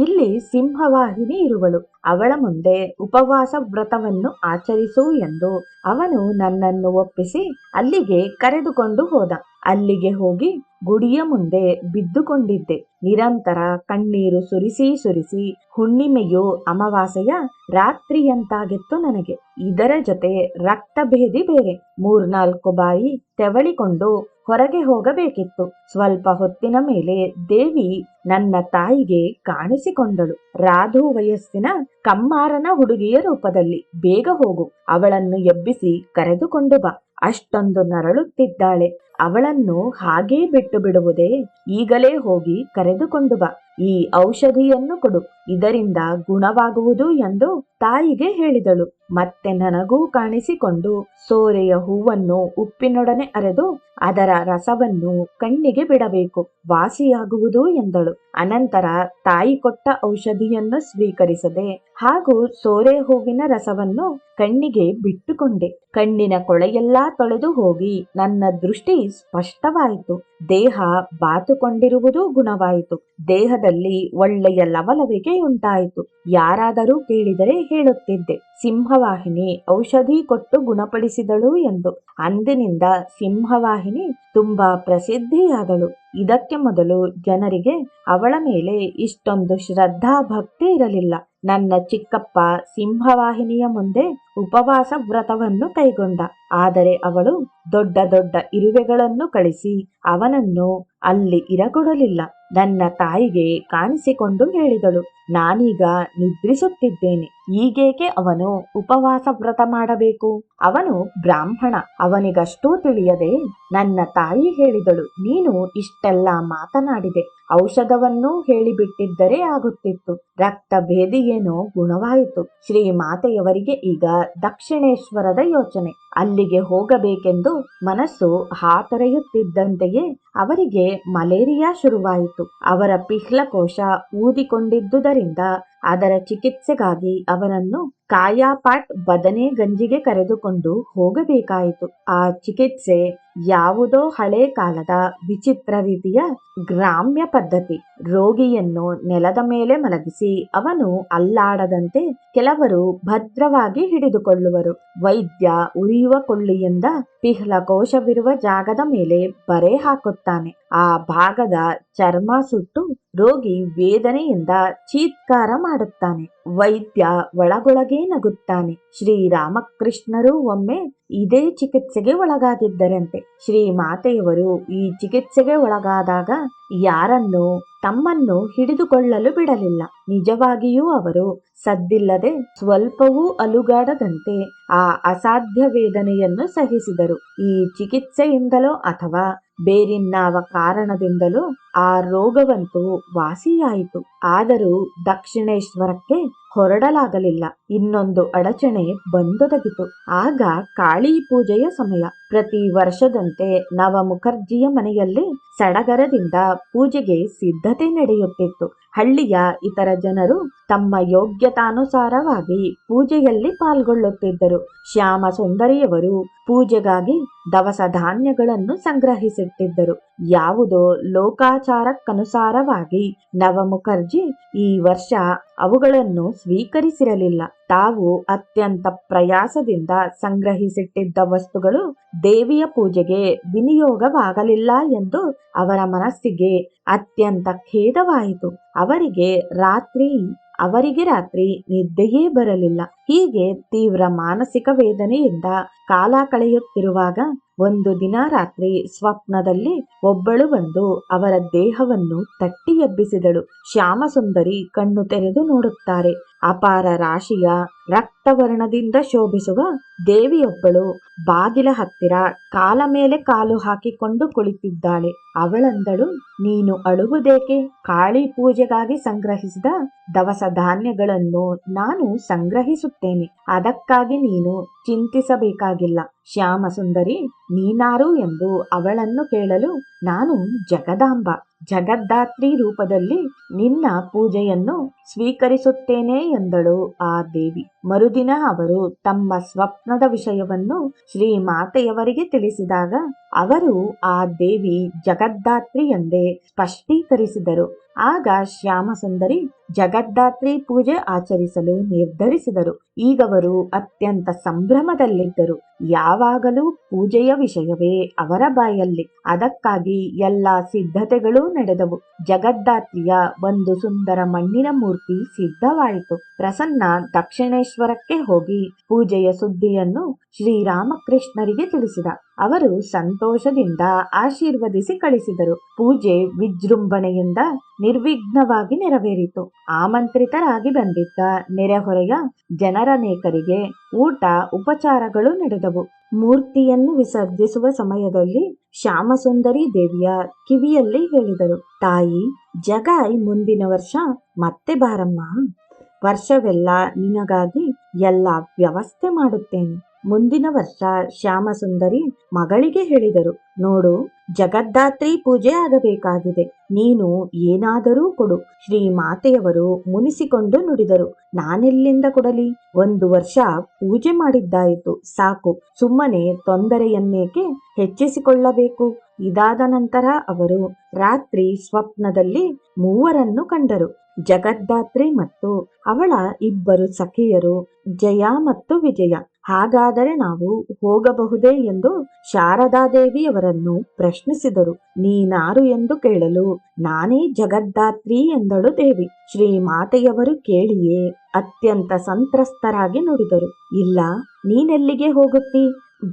ಇಲ್ಲಿ ಸಿಂಹವಾಹಿನಿ ಇರುವಳು. ಅವಳ ಮುಂದೆ ಉಪವಾಸ ವ್ರತವನ್ನು ಆಚರಿಸು ಎಂದು ಅವನು ನನ್ನನ್ನು ಒಪ್ಪಿಸಿ ಅಲ್ಲಿಗೆ ಕರೆದುಕೊಂಡು ಹೋದ. ಅಲ್ಲಿಗೆ ಹೋಗಿ ಗುಡಿಯ ಮುಂದೆ ಬಿದ್ದುಕೊಂಡಿದ್ದೆ. ನಿರಂತರ ಕಣ್ಣೀರು ಸುರಿಸಿ ಹುಣ್ಣಿಮೆಯು ಅಮಾವಾಸ್ಯೆಯ ರಾತ್ರಿಯಂತಾಗಿತ್ತು ನನಗೆ. ಇದರ ಜೊತೆ ರಕ್ತಭೇದಿ ಬೇರೆ. 3-4 ಬಾರಿ ತೆವಳಿಕೊಂಡು ಹೊರಗೆ ಹೋಗಬೇಕಿತ್ತು. ಸ್ವಲ್ಪ ಹೊತ್ತಿನ ಮೇಲೆ ದೇವಿ ನನ್ನ ತಾಯಿಗೆ ಕಾಣಿಸಿಕೊಂಡಳು. ರಾಧು ವಯಸ್ಸಿನ ಕಮ್ಮಾರನ ಹುಡುಗಿಯ ರೂಪದಲ್ಲಿ. ಬೇಗ ಹೋಗು, ಅವಳನ್ನು ಎಬ್ಬಿಸಿ ಕರೆದುಕೊಂಡು ಬಾ. ಅಷ್ಟೊಂದು ನರಳುತ್ತಿದ್ದಾಳೆ. ಅವಳನ್ನು ಹಾಗೇ ಬಿಟ್ಟು ಬಿಡುವುದೇ? ಈಗಲೇ ಹೋಗಿ ಕರೆದುಕೊಂಡು ಬಾ. ಈ ಔಷಧಿಯನ್ನು ಕೊಡು, ಇದರಿಂದ ಗುಣವಾಗುವುದು ಎಂದು ತಾಯಿಗೆ ಹೇಳಿದಳು. ಮತ್ತೆ ನನಗೂ ಕಾಣಿಸಿಕೊಂಡು ಸೋರೆಯ ಹೂವನ್ನು ಉಪ್ಪಿನೊಡನೆ ಅರೆದು ಅದರ ರಸವನ್ನು ಕಣ್ಣಿಗೆ ಬಿಡಬೇಕು, ವಾಸಿಯಾಗುವುದು ಎಂದಳು. ಅನಂತರ ತಾಯಿ ಕೊಟ್ಟ ಔಷಧಿಯನ್ನು ಸ್ವೀಕರಿಸದೆ ಹಾಗೂ ಸೋರೆ ಹೂವಿನ ರಸವನ್ನು ಕಣ್ಣಿಗೆ ಬಿಟ್ಟುಕೊಂಡೆ. ಕಣ್ಣಿನ ಕೊಳೆಯೆಲ್ಲಾ ತೊಳೆದು ಹೋಗಿ ನನ್ನ ದೃಷ್ಟಿ ಸ್ಪಷ್ಟವಾಯಿತು. ದೇಹ ಬಾತುಕೊಂಡಿರುವುದು ಗುಣವಾಯಿತು. ದೇಹದಲ್ಲಿ ಒಳ್ಳೆಯ ಲವಲವಿಕೆ ಉಂಟಾಯಿತು. ಯಾರಾದರೂ ಕೇಳಿದರೆ ಹೇಳುತ್ತಿದ್ದೆ, ಸಿಂಹವಾಹಿನಿ ಔಷಧಿ ಕೊಟ್ಟು ಗುಣಪಡಿಸಿದಳು ಎಂದು. ಅಂದಿನಿಂದ ಸಿಂಹವಾಹಿನಿ ತುಂಬಾ ಪ್ರಸಿದ್ಧಿಯಾದಳು. ಇದಕ್ಕೆ ಮೊದಲು ಜನರಿಗೆ ಅವಳ ಮೇಲೆ ಇಷ್ಟೊಂದು ಶ್ರದ್ಧಾ ಭಕ್ತಿ ಇರಲಿಲ್ಲ. ನನ್ನ ಚಿಕ್ಕಪ್ಪ ಸಿಂಹವಾಹಿನಿಯ ಮುಂದೆ ಉಪವಾಸ ವ್ರತವನ್ನು ಕೈಗೊಂಡ. ಆದರೆ ಅವಳು ದೊಡ್ಡ ದೊಡ್ಡ ಇರುವೆಗಳನ್ನು ಕಳಿಸಿ ಅವನನ್ನು ಅಲ್ಲಿ ಇರಗೊಡಲಿಲ್ಲ. ನನ್ನ ತಾಯಿಗೆ ಕಾಣಿಸಿಕೊಂಡು ಹೇಳಿದಳು, ನಾನೀಗ ನಿದ್ರಿಸುತ್ತಿದ್ದೇನೆ, ಈಗೇಕೆ ಅವನು ಉಪವಾಸ ವ್ರತ ಮಾಡಬೇಕು? ಅವನು ಬ್ರಾಹ್ಮಣ, ಅವನಿಗಷ್ಟೂ ತಿಳಿಯದೆ? ನನ್ನ ತಾಯಿ ಹೇಳಿದಳು, ನೀನು ಇಷ್ಟೆಲ್ಲ ಮಾತನಾಡಿದೆ, ಔಷಧವನ್ನೂ ಹೇಳಿಬಿಟ್ಟಿದ್ದರೆ ಆಗುತ್ತಿತ್ತು. ರಕ್ತ ಭೇದಿಯೇನೋ ಗುಣವಾಯಿತು. ಶ್ರೀ ಮಾತೆಯವರಿಗೆ ಈಗ ದಕ್ಷಿಣೇಶ್ವರದ ಯೋಚನೆ. ಅಲ್ಲಿಗೆ ಹೋಗಬೇಕೆಂದು ಮನಸ್ಸು ಹಾತೊರೆಯುತ್ತಿದ್ದಂತೆಯೇ ಅವರಿಗೆ ಮಲೇರಿಯಾ ಶುರುವಾಯಿತು. ಅವರ ಪಿಹ್ಲಕೋಶ ಊದಿಕೊಂಡಿದ್ದುದರಿಂದ ಅದರ ಚಿಕಿತ್ಸೆಗಾಗಿ ಅವರನ್ನು ಕಾಯಾಪಾಟ್ ಬದನೆ ಗಂಜಿಗೆ ಕರೆದುಕೊಂಡು ಹೋಗಬೇಕಾಯಿತು. ಆ ಚಿಕಿತ್ಸೆ ಯಾವುದೋ ಹಳೆ ಕಾಲದ ವಿಚಿತ್ರ ರೀತಿಯ ಗ್ರಾಮ್ಯ ಪದ್ಧತಿ. ರೋಗಿಯನ್ನು ನೆಲದ ಮೇಲೆ ಮಲಗಿಸಿ ಅವನು ಅಲ್ಲಾಡದಂತೆ ಕೆಲವರು ಭದ್ರವಾಗಿ ಹಿಡಿದುಕೊಳ್ಳುವರು. ವೈದ್ಯ ಉರಿಯುವ ಕೊಳ್ಳಿಯಿಂದ ಪಿಹ್ಲಕೋಶವಿರುವ ಜಾಗದ ಮೇಲೆ ಬರೆ ಹಾಕುತ್ತಾನೆ. ಆ ಭಾಗದ ಚರ್ಮ ಸುಟ್ಟು ರೋಗಿ ವೇದನೆಯಿಂದ ಚೀತ್ಕಾರ ಮಾಡುತ್ತಾನೆ. ವೈದ್ಯ ಒಳಗೊಳಗೇ ನಗುತ್ತಾನೆ. ಶ್ರೀರಾಮಕೃಷ್ಣರು ಒಮ್ಮೆ ಇದೇ ಚಿಕಿತ್ಸೆಗೆ ಒಳಗಾಗಿದ್ದರಂತೆ. ಶ್ರೀ ಮಾತೆಯವರು ಈ ಚಿಕಿತ್ಸೆಗೆ ಒಳಗಾದಾಗ ಯಾರನ್ನು ತಮ್ಮನ್ನು ಹಿಡಿದುಕೊಳ್ಳಲು ಬಿಡಲಿಲ್ಲ. ನಿಜವಾಗಿಯೂ ಅವರು ಸದ್ದಿಲ್ಲದೆ ಸ್ವಲ್ಪವೂ ಅಲುಗಾಡದಂತೆ ಆ ಅಸಾಧ್ಯ ವೇದನೆಯನ್ನು ಸಹಿಸಿದರು. ಈ ಚಿಕಿತ್ಸೆಯಿಂದಲೋ ಅಥವಾ ಬೇರಿನ್ನಾವ ಕಾರಣದಿಂದಲೂ ಆ ರೋಗವಂತೂ ವಾಸಿಯಾಯಿತು. ಆದರೂ ದಕ್ಷಿಣೇಶ್ವರಕ್ಕೆ ಹೊರಡಲಾಗಲಿಲ್ಲ. ಇನ್ನೊಂದು ಅಡಚಣೆ ಬಂದೊದಗಿತು. ಆಗ ಕಾಳಿ ಪೂಜೆಯ ಸಮಯ. ಪ್ರತಿ ವರ್ಷದಂತೆ ನವಮುಖರ್ಜಿಯ ಮನೆಯಲ್ಲಿ ಸಡಗರದಿಂದ ಪೂಜೆಗೆ ಸಿದ್ಧತೆ ನಡೆಯುತ್ತಿತ್ತು. ಹಳ್ಳಿಯ ಇತರ ಜನರು ತಮ್ಮ ಯೋಗ್ಯತಾನುಸಾರವಾಗಿ ಪೂಜೆಯಲ್ಲಿ ಪಾಲ್ಗೊಳ್ಳುತ್ತಿದ್ದರು. ಶ್ಯಾಮ ಸುಂದರಿಯವರು ಪೂಜೆಗಾಗಿ ದವಸ ಧಾನ್ಯಗಳನ್ನು ಸಂಗ್ರಹಿಸಿಟ್ಟಿದ್ದರು. ಯಾವುದೋ ಲೋಕಾಚಾರಕ್ಕನುಸಾರವಾಗಿ ನವಮುಖರ್ಜಿ ಈ ವರ್ಷ ಅವುಗಳನ್ನು ಸ್ವೀಕರಿಸಿರಲಿಲ್ಲ. ತಾವು ಅತ್ಯಂತ ಪ್ರಯಾಸದಿಂದ ಸಂಗ್ರಹಿಸಿಟ್ಟಿದ್ದ ವಸ್ತುಗಳು ದೇವಿಯ ಪೂಜೆಗೆ ವಿನಿಯೋಗವಾಗಲಿಲ್ಲ ಎಂದು ಅವರ ಮನಸ್ಸಿಗೆ ಅತ್ಯಂತ ಖೇದವಾಯಿತು. ಅವರಿಗೆ ರಾತ್ರಿ ನಿದ್ದೆಯೇ ಬರಲಿಲ್ಲ. ಹೀಗೆ ತೀವ್ರ ಮಾನಸಿಕ ವೇದನೆಯಿಂದ ಕಾಲ ಕಳೆಯುತ್ತಿರುವಾಗ ಒಂದು ದಿನ ರಾತ್ರಿ ಸ್ವಪ್ನದಲ್ಲಿ ಒಬ್ಬಳು ಬಂದು ಅವರ ದೇಹವನ್ನು ತಟ್ಟಿ ಎಬ್ಬಿಸಿದಳು. ಶ್ಯಾಮಸುಂದರಿ ಕಣ್ಣು ತೆರೆದು ನೋಡುತ್ತಾರೆ. ಅಪಾರ ರಾಶಿಯ ರಕ್ತವರ್ಣದಿಂದ ಶೋಭಿಸುವ ದೇವಿಯೊಬ್ಬಳು ಬಾಗಿಲ ಹತ್ತಿರ ಕಾಲ ಮೇಲೆ ಕಾಲು ಹಾಕಿಕೊಂಡು ಕುಳಿತಿದ್ದಾಳೆ. ಅವಳಂದಳು, ನೀನು ಅಳುವುದೇಕೆ? ಕಾಳಿ ಪೂಜೆಗಾಗಿ ಸಂಗ್ರಹಿಸಿದ ದವಸ ಧಾನ್ಯಗಳನ್ನು ನಾನು ಸಂಗ್ರಹಿಸುತ್ತೇನೆ. ಅದಕ್ಕಾಗಿ ನೀನು ಚಿಂತಿಸಬೇಕಾಗಿಲ್ಲ. ಶ್ಯಾಮ ಸುಂದರಿ, ನೀನಾರು ಎಂದು ಅವಳನ್ನು ಕೇಳಲು, ನಾನು ಜಗದಾಂಬ, ಜಗದ್ದಾತ್ರಿ ರೂಪದಲ್ಲಿ ನಿನ್ನ ಪೂಜೆಯನ್ನು ಸ್ವೀಕರಿಸುತ್ತೇನೆ ಎಂದಳು ಆ ದೇವಿ. ಮರುದಿನ ಅವರು ತಮ್ಮ ಸ್ವಪ್ನದ ವಿಷಯವನ್ನು ಶ್ರೀಮಾತೆಯವರಿಗೆ ತಿಳಿಸಿದಾಗ ಅವರು ಆ ದೇವಿ ಜಗದ್ದಾತ್ರಿ ಎಂದೇ ಸ್ಪಷ್ಟೀಕರಿಸಿದರು. ಆಗ ಶ್ಯಾಮಸುಂದರಿ ಜಗದ್ದಾತ್ರಿ ಪೂಜೆ ಆಚರಿಸಲು ನಿರ್ಧರಿಸಿದರು. ಈಗವರು ಅತ್ಯಂತ ಸಂಭ್ರಮದಲ್ಲಿದ್ದರು. ಯಾವಾಗಲೂ ಪೂಜೆಯ ವಿಷಯವೇ ಅವರ ಬಾಯಲ್ಲಿ. ಅದಕ್ಕಾಗಿ ಎಲ್ಲ ಸಿದ್ಧತೆಗಳೂ ನಡೆದವು. ಜಗದ್ದಾತ್ರಿಯ ಒಂದು ಸುಂದರ ಮಣ್ಣಿನ ಮೂರ್ತಿ ಸಿದ್ಧವಾಯಿತು. ಪ್ರಸನ್ನ ದಕ್ಷಿಣೇಶ್ವರಕ್ಕೆ ಹೋಗಿ ಪೂಜೆಯ ಸುದ್ದಿಯನ್ನು ಶ್ರೀರಾಮಕೃಷ್ಣರಿಗೆ ತಿಳಿಸಿದ. ಅವರು ಸಂತೋಷದಿಂದ ಆಶೀರ್ವದಿಸಿ ಕಳಿಸಿದರು. ಪೂಜೆ ವಿಜೃಂಭಣೆಯಿಂದ ನಿರ್ವಿಘ್ನವಾಗಿ ನೆರವೇರಿತು. ಆಮಂತ್ರಿತರಾಗಿ ಬಂದಿದ್ದ ನೆರೆಹೊರೆಯ ಜನರನೇಕರಿಗೆ ಊಟ ಉಪಚಾರಗಳು ನಡೆದವು. ಮೂರ್ತಿಯನ್ನು ವಿಸರ್ಜಿಸುವ ಸಮಯದಲ್ಲಿ ಶ್ಯಾಮಸುಂದರಿ ದೇವಿಯ ಕಿವಿಯಲ್ಲಿ ಹೇಳಿದರು, ತಾಯಿ ಜಗಾಯ್, ಮುಂದಿನ ವರ್ಷ ಮತ್ತೆ ಬಾರಮ್ಮ. ವರ್ಷವೆಲ್ಲ ನಿನಗಾಗಿ ಎಲ್ಲ ವ್ಯವಸ್ಥೆ ಮಾಡುತ್ತೇನೆ. ಮುಂದಿನ ವರ್ಷ ಶ್ಯಾಮಸುಂದರಿ ಮಗಳಿಗೆ ಹೇಳಿದರು, ನೋಡು, ಜಗದ್ದಾತ್ರಿ ಪೂಜೆ ಆಗಬೇಕಾಗಿದೆ. ನೀನು ಏನಾದರೂ ಕೊಡು. ಶ್ರೀಮಾತೆಯವರು ಮುನಿಸಿಕೊಂಡು ನುಡಿದರು, ನಾನೆಲ್ಲಿಂದ ಕೊಡಲಿ? 1 ವರ್ಷ ಪೂಜೆ ಮಾಡಿದ್ದಾಯಿತು, ಸಾಕು. ಸುಮ್ಮನೆ ತೊಂದರೆಯನ್ನೇಕೆ ಹೆಚ್ಚಿಸಿಕೊಳ್ಳಬೇಕು? ಇದಾದ ನಂತರ ಅವರು ರಾತ್ರಿ ಸ್ವಪ್ನದಲ್ಲಿ ಮೂವರನ್ನು ಕಂಡರು. ಜಗದ್ದಾತ್ರಿ ಮತ್ತು ಅವಳ 2 ಸಖಿಯರು, ಜಯ ಮತ್ತು ವಿಜಯ. ಹಾಗಾದರೆ ನಾವು ಹೋಗಬಹುದೇ ಎಂದು ಶಾರದಾದೇವಿಯವರನ್ನು ಪ್ರಶ್ನಿಸಿದರು. ನೀನಾರು ಎಂದು ಕೇಳಲು, ನಾನೇ ಜಗದ್ದಾತ್ರಿ ಎಂದಳು ದೇವಿ. ಶ್ರೀಮಾತೆಯವರು ಕೇಳಿಯೇ ಅತ್ಯಂತ ಸಂತ್ರಸ್ತರಾಗಿ ನುಡಿದರು, ಇಲ್ಲ, ನೀನೆಲ್ಲಿಗೆ ಹೋಗುತ್ತೀ?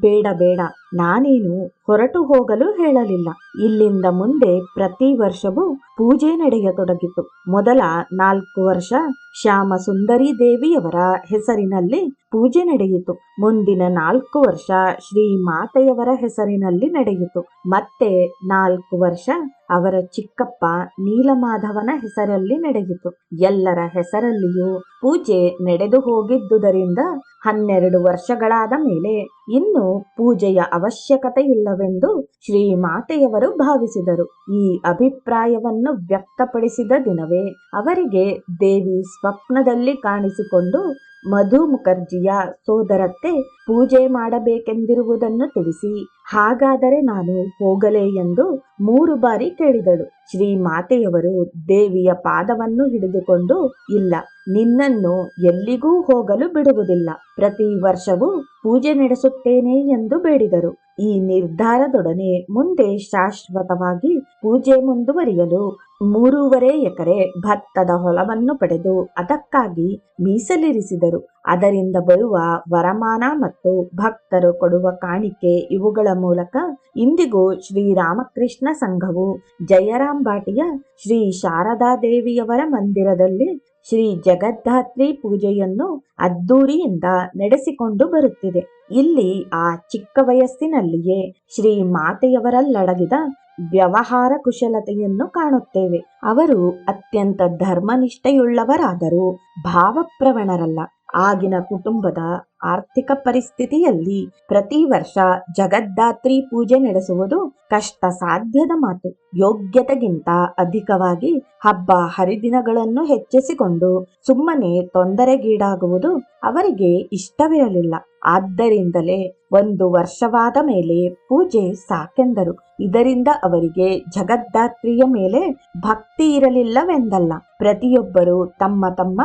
ಬೇಡ ಬೇಡ, ನಾನೇನು ಹೊರಟು ಹೋಗಲು ಹೇಳಲಿಲ್ಲ. ಇಲ್ಲಿಂದ ಮುಂದೆ ಪ್ರತಿ ವರ್ಷವೂ ಪೂಜೆ ನಡೆಯತೊಡಗಿತು. ಮೊದಲ 4 ವರ್ಷ ಶ್ಯಾಮ ಸುಂದರಿ ದೇವಿಯವರ ಹೆಸರಿನಲ್ಲಿ ಪೂಜೆ ನಡೆಯಿತು. ಮುಂದಿನ 4 ವರ್ಷ ಶ್ರೀಮಾತೆಯವರ ಹೆಸರಿನಲ್ಲಿ ನಡೆಯಿತು. ಮತ್ತೆ 4 ವರ್ಷ ಅವರ ಚಿಕ್ಕಪ್ಪ ನೀಲಮಾಧವನ ಹೆಸರಲ್ಲಿ ನಡೆಯಿತು. ಎಲ್ಲರ ಹೆಸರಲ್ಲಿಯೂ ಪೂಜೆ ನಡೆದು ಹೋಗಿದ್ದುದರಿಂದ 12 ವರ್ಷಗಳಾದ ಮೇಲೆ ಇನ್ನು ಪೂಜೆಯ ಅವಶ್ಯಕತೆ ಇಲ್ಲವೆಂದು ಶ್ರೀಮಾತೆಯವರು ಭಾವಿಸಿದರು. ಈ ಅಭಿಪ್ರಾಯವನ್ನು ವ್ಯಕ್ತಪಡಿಸಿದ ದಿನವೇ ಅವರಿಗೆ ದೇವಿ ಸ್ವಪ್ನದಲ್ಲಿ ಕಾಣಿಸಿಕೊಂಡು ಮಧು ಮುಖರ್ಜಿಯ ಸೋದರತ್ತೆ ಪೂಜೆ ಮಾಡಬೇಕೆಂದಿರುವುದನ್ನು ತಿಳಿಸಿ, ಹಾಗಾದರೆ ನಾನು ಹೋಗಲೇ ಎಂದು 3 ಬಾರಿ ಕೇಳಿದಳು. ಶ್ರೀಮಾತೆಯವರು ದೇವಿಯ ಪಾದವನ್ನು ಹಿಡಿದುಕೊಂಡು, ಇಲ್ಲ, ನಿನ್ನನ್ನು ಎಲ್ಲಿಗೂ ಹೋಗಲು ಬಿಡುವುದಿಲ್ಲ. ಪ್ರತಿ ವರ್ಷವೂ ಪೂಜೆ ನಡೆಸುತ್ತೇನೆ ಎಂದು ಬೇಡಿದರು. ಈ ನಿರ್ಧಾರದೊಡನೆ ಮುಂದೆ ಶಾಶ್ವತವಾಗಿ ಪೂಜೆ ಮುಂದುವರಿಯಲು 3.5 ಎಕರೆ ಭತ್ತದ ಹೊಲವನ್ನು ಪಡೆದು ಅದಕ್ಕಾಗಿ ಮೀಸಲಿರಿಸಿದರು. ಅದರಿಂದ ಬರುವ ವರಮಾನ ಮತ್ತು ಭಕ್ತರು ಕೊಡುವ ಕಾಣಿಕೆ ಇವುಗಳ ಮೂಲಕ ಇಂದಿಗೂ ಶ್ರೀರಾಮಕೃಷ್ಣ ಸಂಘವು ಜಯರಾಮ್ ಬಾಟಿಯ ಶ್ರೀ ಶಾರದಾದೇವಿಯವರ ಮಂದಿರದಲ್ಲಿ ಶ್ರೀ ಜಗದ್ದಾತ್ರಿ ಪೂಜೆಯನ್ನು ಅದ್ದೂರಿಯಿಂದ ನಡೆಸಿಕೊಂಡು ಬರುತ್ತಿದೆ. ಇಲ್ಲಿ ಆ ಚಿಕ್ಕ ವಯಸ್ಸಿನಲ್ಲಿಯೇ ಶ್ರೀ ಮಾತೆಯವರಲ್ಲಡಗಿದ ವ್ಯವಹಾರ ಕುಶಲತೆಯನ್ನು ಕಾಣುತ್ತೇವೆ. ಅವರು ಅತ್ಯಂತ ಧರ್ಮನಿಷ್ಠೆಯುಳ್ಳವರಾದರೂ ಭಾವಪ್ರವಣರಲ್ಲ. ಆಗಿನ ಕುಟುಂಬದ ಆರ್ಥಿಕ ಪರಿಸ್ಥಿತಿಯಲ್ಲಿ ಪ್ರತಿ ವರ್ಷ ಜಗದ್ದಾತ್ರಿ ಪೂಜೆ ನಡೆಸುವುದು ಕಷ್ಟ ಸಾಧ್ಯದ ಮಾತು. ಯೋಗ್ಯತೆಗಿಂತ ಅಧಿಕವಾಗಿ ಹಬ್ಬ ಹರಿದಿನಗಳನ್ನು ಹೆಚ್ಚಿಸಿಕೊಂಡು ಸುಮ್ಮನೆ ತೊಂದರೆಗೀಡಾಗುವುದು ಅವರಿಗೆ ಇಷ್ಟವಿರಲಿಲ್ಲ. ಆದ್ದರಿಂದಲೇ 1 ವರ್ಷವಾದ ಮೇಲೆ ಪೂಜೆ ಸಾಕೆಂದರು. ಇದರಿಂದ ಅವರಿಗೆ ಜಗದ್ದಾತ್ರಿಯ ಮೇಲೆ ಭಕ್ತಿ ಇರಲಿಲ್ಲವೆಂದಲ್ಲ. ಪ್ರತಿಯೊಬ್ಬರೂ ತಮ್ಮ ತಮ್ಮ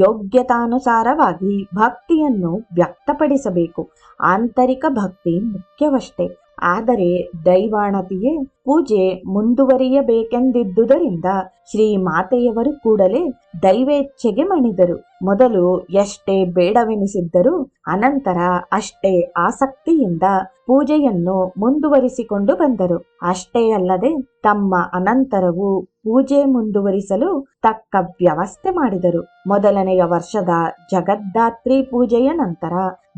ಯೋಗ್ಯತಾನುಸಾರವಾಗಿ ಭಕ್ತಿಯನ್ನು ವ್ಯಕ್ತಪಡಿಸಬೇಕು. ಆಂತರಿಕ ಭಕ್ತಿ ಮುಖ್ಯವಷ್ಟೇ. ಆದರೆ ದೈವಾಣತೆಯೇ ಪೂಜೆ ಮುಂದುವರಿಯಬೇಕೆಂದಿದ್ದುದರಿಂದ ಶ್ರೀಮಾತೆಯವರು ಕೂಡಲೇ ದೈವೇಚ್ಛೆಗೆ ಮಣಿದರು. ಮೊದಲು ಎಷ್ಟೇ ಬೇಡವೆನಿಸಿದ್ದರೂ ಅನಂತರ ಅಷ್ಟೇ ಆಸಕ್ತಿಯಿಂದ ಪೂಜೆಯನ್ನು ಮುಂದುವರಿಸಿಕೊಂಡು ಬಂದರು. ಅಷ್ಟೇ ಅಲ್ಲದೆ ತಮ್ಮ ಅನಂತರವೂ ಪೂಜೆ ಮುಂದುವರಿಸಲು ತಕ್ಕ ವ್ಯವಸ್ಥೆ ಮಾಡಿದರು. ಮೊದಲನೆಯ ವರ್ಷದ ಜಗದ್ದಾತ್ರಿ ಪೂಜೆಯ ನಂತರ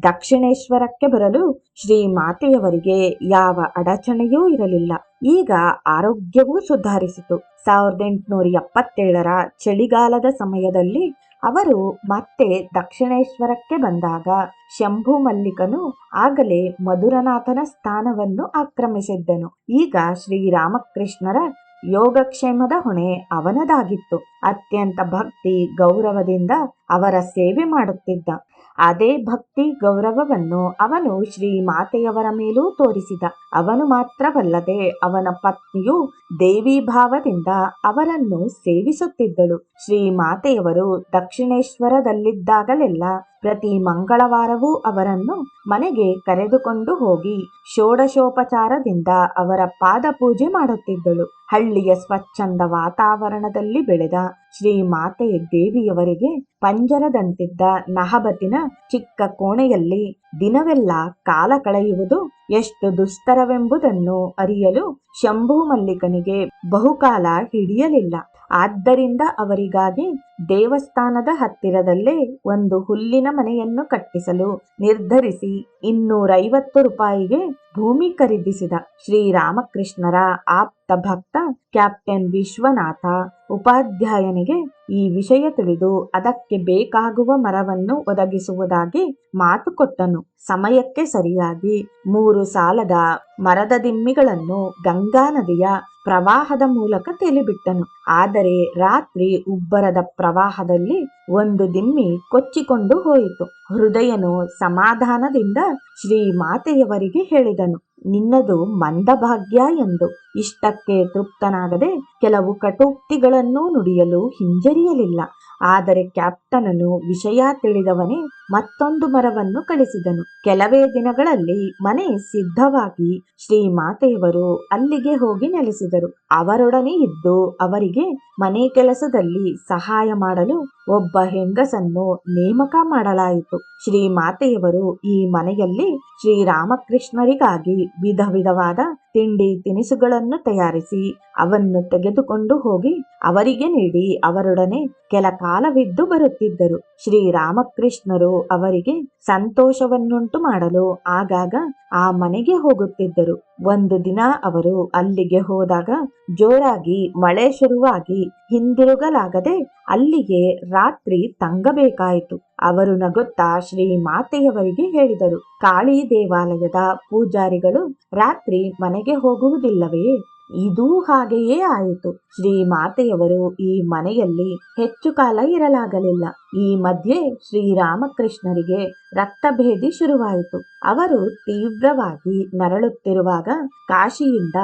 ದಕ್ಷಿಣೇಶ್ವರಕ್ಕೆ ಬರಲು ಶ್ರೀಮಾತೆಯವರಿಗೆ ಯಾವ ಅಡಚಣೆಯೂ ಇರಲಿಲ್ಲ. ಈಗ ಆರೋಗ್ಯವೂ ಸುಧಾರಿಸಿತು. 1877ರ ಚಳಿಗಾಲದ ಸಮಯದಲ್ಲಿ ಅವರು ಮತ್ತೆ ದಕ್ಷಿಣೇಶ್ವರಕ್ಕೆ ಬಂದಾಗ ಶಂಭು ಮಲ್ಲಿಕನು ಆಗಲೇ ಮಧುರನಾಥನ ಸ್ಥಾನವನ್ನು ಆಕ್ರಮಿಸಿದ್ದನು. ಈಗ ಶ್ರೀರಾಮಕೃಷ್ಣರ ಯೋಗಕ್ಷೇಮದ ಹೊಣೆ ಅವನದಾಗಿತ್ತು. ಅತ್ಯಂತ ಭಕ್ತಿ ಗೌರವದಿಂದ ಅವರ ಸೇವೆ ಮಾಡುತ್ತಿದ್ದ. ಅದೇ ಭಕ್ತಿ ಗೌರವವನ್ನು ಅವನು ಶ್ರೀಮಾತೆಯವರ ಮೇಲೂ ತೋರಿಸಿದ. ಅವನು ಮಾತ್ರವಲ್ಲದೆ ಅವನ ಪತ್ನಿಯು ದೇವಿ ಭಾವದಿಂದ ಅವರನ್ನು ಸೇವಿಸುತ್ತಿದ್ದಳು. ಶ್ರೀಮಾತೆಯವರು ದಕ್ಷಿಣೇಶ್ವರದಲ್ಲಿದ್ದಾಗಲೆಲ್ಲ ಪ್ರತಿ ಮಂಗಳವಾರವೂ ಅವರನ್ನು ಮನೆಗೆ ಕರೆದುಕೊಂಡು ಹೋಗಿ ಷೋಡಶೋಪಚಾರದಿಂದ ಅವರ ಪಾದ ಪೂಜೆ ಮಾಡುತ್ತಿದ್ದಳು. ಹಳ್ಳಿಯ ಸ್ವಚ್ಛಂದ ವಾತಾವರಣದಲ್ಲಿ ಬೆಳೆದ ಶ್ರೀಮಾತೆ ದೇವಿಯವರಿಗೆ ಪಂಜರದಂತಿದ್ದ ನಹಬತಿನ ಚಿಕ್ಕ ಕೋಣೆಯಲ್ಲಿ ದಿನವೆಲ್ಲ ಕಾಲ ಕಳೆಯುವುದು ಎಷ್ಟು ದುಸ್ತರವೆಂಬುದನ್ನು ಅರಿಯಲು ಶಂಭು ಮಲ್ಲಿಕನಿಗೆ ಬಹುಕಾಲ ಹಿಡಿಯಲಿಲ್ಲ. ಆದ್ದರಿಂದ ಅವರಿಗಾಗಿ ದೇವಸ್ಥಾನದ ಹತ್ತಿರದಲ್ಲೇ ಒಂದು ಹುಲ್ಲಿನ ಮನೆಯನ್ನು ಕಟ್ಟಿಸಲು ನಿರ್ಧರಿಸಿ 250 ರೂಪಾಯಿಗೆ ಭೂಮಿ ಖರೀದಿಸಿದ. ಶ್ರೀರಾಮಕೃಷ್ಣರ ಆಪ್ತ ಭಕ್ತ ಕ್ಯಾಪ್ಟನ್ ವಿಶ್ವನಾಥ ಉಪಾಧ್ಯಾಯನಿಗೆ ಈ ವಿಷಯ ತಿಳಿದು ಅದಕ್ಕೆ ಬೇಕಾಗುವ ಮರವನ್ನು ಒದಗಿಸುವುದಾಗಿ ಮಾತು ಕೊಟ್ಟನು. ಸಮಯಕ್ಕೆ ಸರಿಯಾಗಿ 3 ಸಾಲದ ಮರದ ದಿಮ್ಮಿಗಳನ್ನು ಗಂಗಾ ನದಿಯ ಪ್ರವಾಹದ ಮೂಲಕ ತೇಲಿಬಿಟ್ಟನು. ಆದರೆ ರಾತ್ರಿ ಉಬ್ಬರದ ಪ್ರವಾಹದಲ್ಲಿ ಒಂದು ದಿಮ್ಮಿ ಕೊಚ್ಚಿಕೊಂಡು ಹೋಯಿತು. ಹೃದಯನು ಸಮಾಧಾನದಿಂದ ಶ್ರೀಮಾತೆಯವರಿಗೆ ಹೇಳಿದನು, ನಿನ್ನದು ಮಂದಭಾಗ್ಯ ಎಂದು. ಇಷ್ಟಕ್ಕೆ ತೃಪ್ತನಾಗದೆ ಕೆಲವು ಕಟೋಕ್ತಿಗಳನ್ನು ನುಡಿಯಲು ಹಿಂಜರಿಯಲಿಲ್ಲ. ಆದರೆ ಕ್ಯಾಪ್ಟನನು ವಿಷಯ ತಿಳಿದವನೇ ಮತ್ತೊಂದು ಮರವನ್ನು ಕಳಿಸಿದನು. ಕೆಲವೇ ದಿನಗಳಲ್ಲಿ ಮನೆ ಸಿದ್ಧವಾಗಿ ಶ್ರೀಮಾತೆಯವರು ಅಲ್ಲಿಗೆ ಹೋಗಿ ನೆಲೆಸಿದರು. ಅವರೊಡನೆ ಇದ್ದು ಅವರಿಗೆ ಮನೆ ಕೆಲಸದಲ್ಲಿ ಸಹಾಯ ಮಾಡಲು ಒಬ್ಬ ಹೆಂಗಸನ್ನು ನೇಮಕ ಮಾಡಲಾಯಿತು. ಶ್ರೀಮಾತೆಯವರು ಈ ಮನೆಯಲ್ಲಿ ಶ್ರೀರಾಮಕೃಷ್ಣರಿಗಾಗಿ ವಿಧ ವಿಧವಾದ ತಿಂಡಿ ತಿನಿಸುಗಳನ್ನು ತಯಾರಿಸಿ ಅವನ್ನು ತೆಗೆದುಕೊಂಡು ಹೋಗಿ ಅವರಿಗೆ ನೀಡಿ ಅವರೊಡನೆ ಕೆಲ ಕಾಲವಿದ್ದು ಬರುತ್ತಿದ್ದರು. ಶ್ರೀರಾಮಕೃಷ್ಣರು ಅವರಿಗೆ ಸಂತೋಷವನ್ನುಂಟು ಮಾಡಲು ಆಗಾಗ ಆ ಮನೆಗೆ ಹೋಗುತ್ತಿದ್ದರು. ಒಂದು ದಿನ ಅವರು ಅಲ್ಲಿಗೆ ಹೋದಾಗ ಜೋರಾಗಿ ಮಳೆ ಶುರುವಾಗಿ ಹಿಂದಿರುಗಲಾಗದೆ ಅಲ್ಲಿಗೆ ರಾತ್ರಿ ತಂಗಬೇಕಾಯಿತು. ಅವರು ನಗುತ್ತಾ ಶ್ರೀಮಾತೆಯವರಿಗೆ ಹೇಳಿದರು, ಕಾಳಿ ದೇವಾಲಯದ ಪೂಜಾರಿಗಳು ರಾತ್ರಿ ಮನೆಗೆ ಹೋಗುವುದಿಲ್ಲವೇ? ಇದೂ ಹಾಗೆಯೇ ಆಯಿತು. ಶ್ರೀಮಾತೆಯವರು ಈ ಮನೆಯಲ್ಲಿ ಹೆಚ್ಚು ಕಾಲ ಇರಲಾಗಲಿಲ್ಲ. ಈ ಮಧ್ಯೆ ಶ್ರೀರಾಮಕೃಷ್ಣರಿಗೆ ರಕ್ತಭೇದಿ ಶುರುವಾಯಿತು. ಅವರು ತೀವ್ರವಾಗಿ ನರಳುತ್ತಿರುವಾಗ ಕಾಶಿಯಿಂದ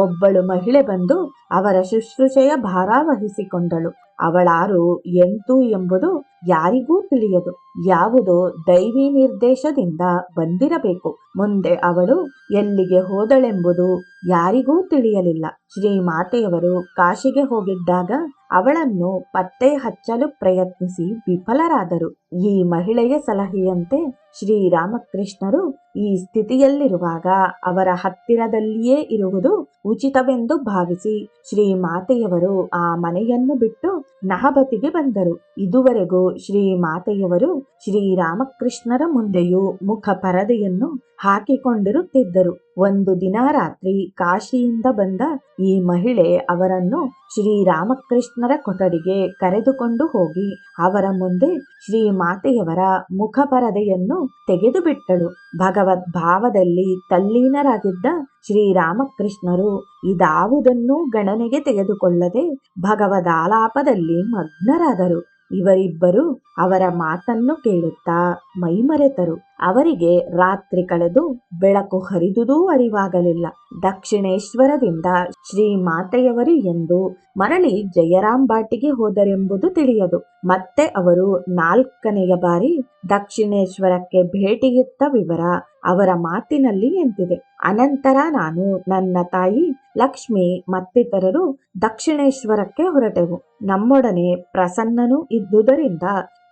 ಒಬ್ಬಳು ಮಹಿಳೆ ಬಂದು ಅವರ ಶುಶ್ರೂಷೆಯ ಭಾರ ವಹಿಸಿಕೊಂಡಳು. ಅವಳಾರು ಎಂತು ಎಂಬುದು ಯಾರಿಗೂ ತಿಳಿಯದು. ಯಾವುದೋ ದೈವಿ ನಿರ್ದೇಶದಿಂದ ಬಂದಿರಬೇಕು. ಮುಂದೆ ಅವಳು ಎಲ್ಲಿಗೆ ಹೋದಳೆಂಬುದು ಯಾರಿಗೂ ತಿಳಿಯಲಿಲ್ಲ. ಶ್ರೀಮಾತೆಯವರು ಕಾಶಿಗೆ ಹೋಗಿದ್ದಾಗ ಅವಳನ್ನು ಪತ್ತೆ ಹಚ್ಚಲು ಪ್ರಯತ್ನಿಸಿ ವಿಫಲರಾದರು. ಈ ಮಹಿಳೆಯ ಸಲಹೆಯಂತೆ ಶ್ರೀರಾಮಕೃಷ್ಣರು ಈ ಸ್ಥಿತಿಯಲ್ಲಿರುವಾಗ ಅವರ ಹತ್ತಿರದಲ್ಲಿಯೇ ಇರುವುದು ಉಚಿತವೆಂದು ಭಾವಿಸಿ ಶ್ರೀಮಾತೆಯವರು ಆ ಮನೆಯನ್ನು ಬಿಟ್ಟು ನಹಬತಿಗೆ ಬಂದರು. ಇದುವರೆಗೂ ಶ್ರೀಮಾತೆಯವರು ಶ್ರೀರಾಮಕೃಷ್ಣರ ಮುಂದೆಯೂ ಮುಖ ಪರದೆಯನ್ನು ಹಾಕಿಕೊಂಡಿರುತ್ತಿದ್ದರು. ಒಂದು ದಿನ ರಾತ್ರಿ ಕಾಶಿಯಿಂದ ಬಂದ ಈ ಮಹಿಳೆ ಅವರನ್ನು ಶ್ರೀರಾಮಕೃಷ್ಣರ ಕೊಠಡಿಗೆ ಕರೆದುಕೊಂಡು ಹೋಗಿ ಅವರ ಮುಂದೆ ಶ್ರೀಮಾತೆಯವರ ಮುಖ ಪರದೆಯನ್ನು ತೆಗೆದು ಬಿಟ್ಟಳು. ಭಗವದ್ಭಾವದಲ್ಲಿ ತಲ್ಲೀನರಾಗಿದ್ದ ಶ್ರೀರಾಮಕೃಷ್ಣರು ಇದಾವುದನ್ನೂ ಗಣನೆಗೆ ತೆಗೆದುಕೊಳ್ಳದೆ ಭಗವದಾಲಾಪದಲ್ಲಿ ಮಗ್ನರಾದರು. ಇವರಿಬ್ಬರು ಅವರ ಮಾತನ್ನು ಕೇಳುತ್ತಾ ಮೈಮರೆತರು. ಅವರಿಗೆ ರಾತ್ರಿ ಕಳೆದು ಬೆಳಕು ಹರಿದುದೂ ಅರಿವಾಗಲಿಲ್ಲ. ದಕ್ಷಿಣೇಶ್ವರದಿಂದ ಶ್ರೀಮಾತೆಯವರು ಎಂದು ಮರಳಿ ಜಯರಾಂಬಾಟಿಗೆ ಹೋದರೆಂಬುದು ತಿಳಿಯದು. ಮತ್ತೆ ಅವರು 4ನೆಯ ಬಾರಿ ದಕ್ಷಿಣೇಶ್ವರಕ್ಕೆ ಭೇಟಿಯಿತ್ತ ವಿವರ ಅವರ ಮಾತಿನಲ್ಲಿ ನಿಂತಿದೆ. ಅನಂತರ ನಾನು, ನನ್ನ ತಾಯಿ ಲಕ್ಷ್ಮಿ ಮತ್ತಿತರರು ದಕ್ಷಿಣೇಶ್ವರಕ್ಕೆ ಹೊರಟೆವು. ನಮ್ಮೊಡನೆ ಪ್ರಸನ್ನನೂ ಇದ್ದುದರಿಂದ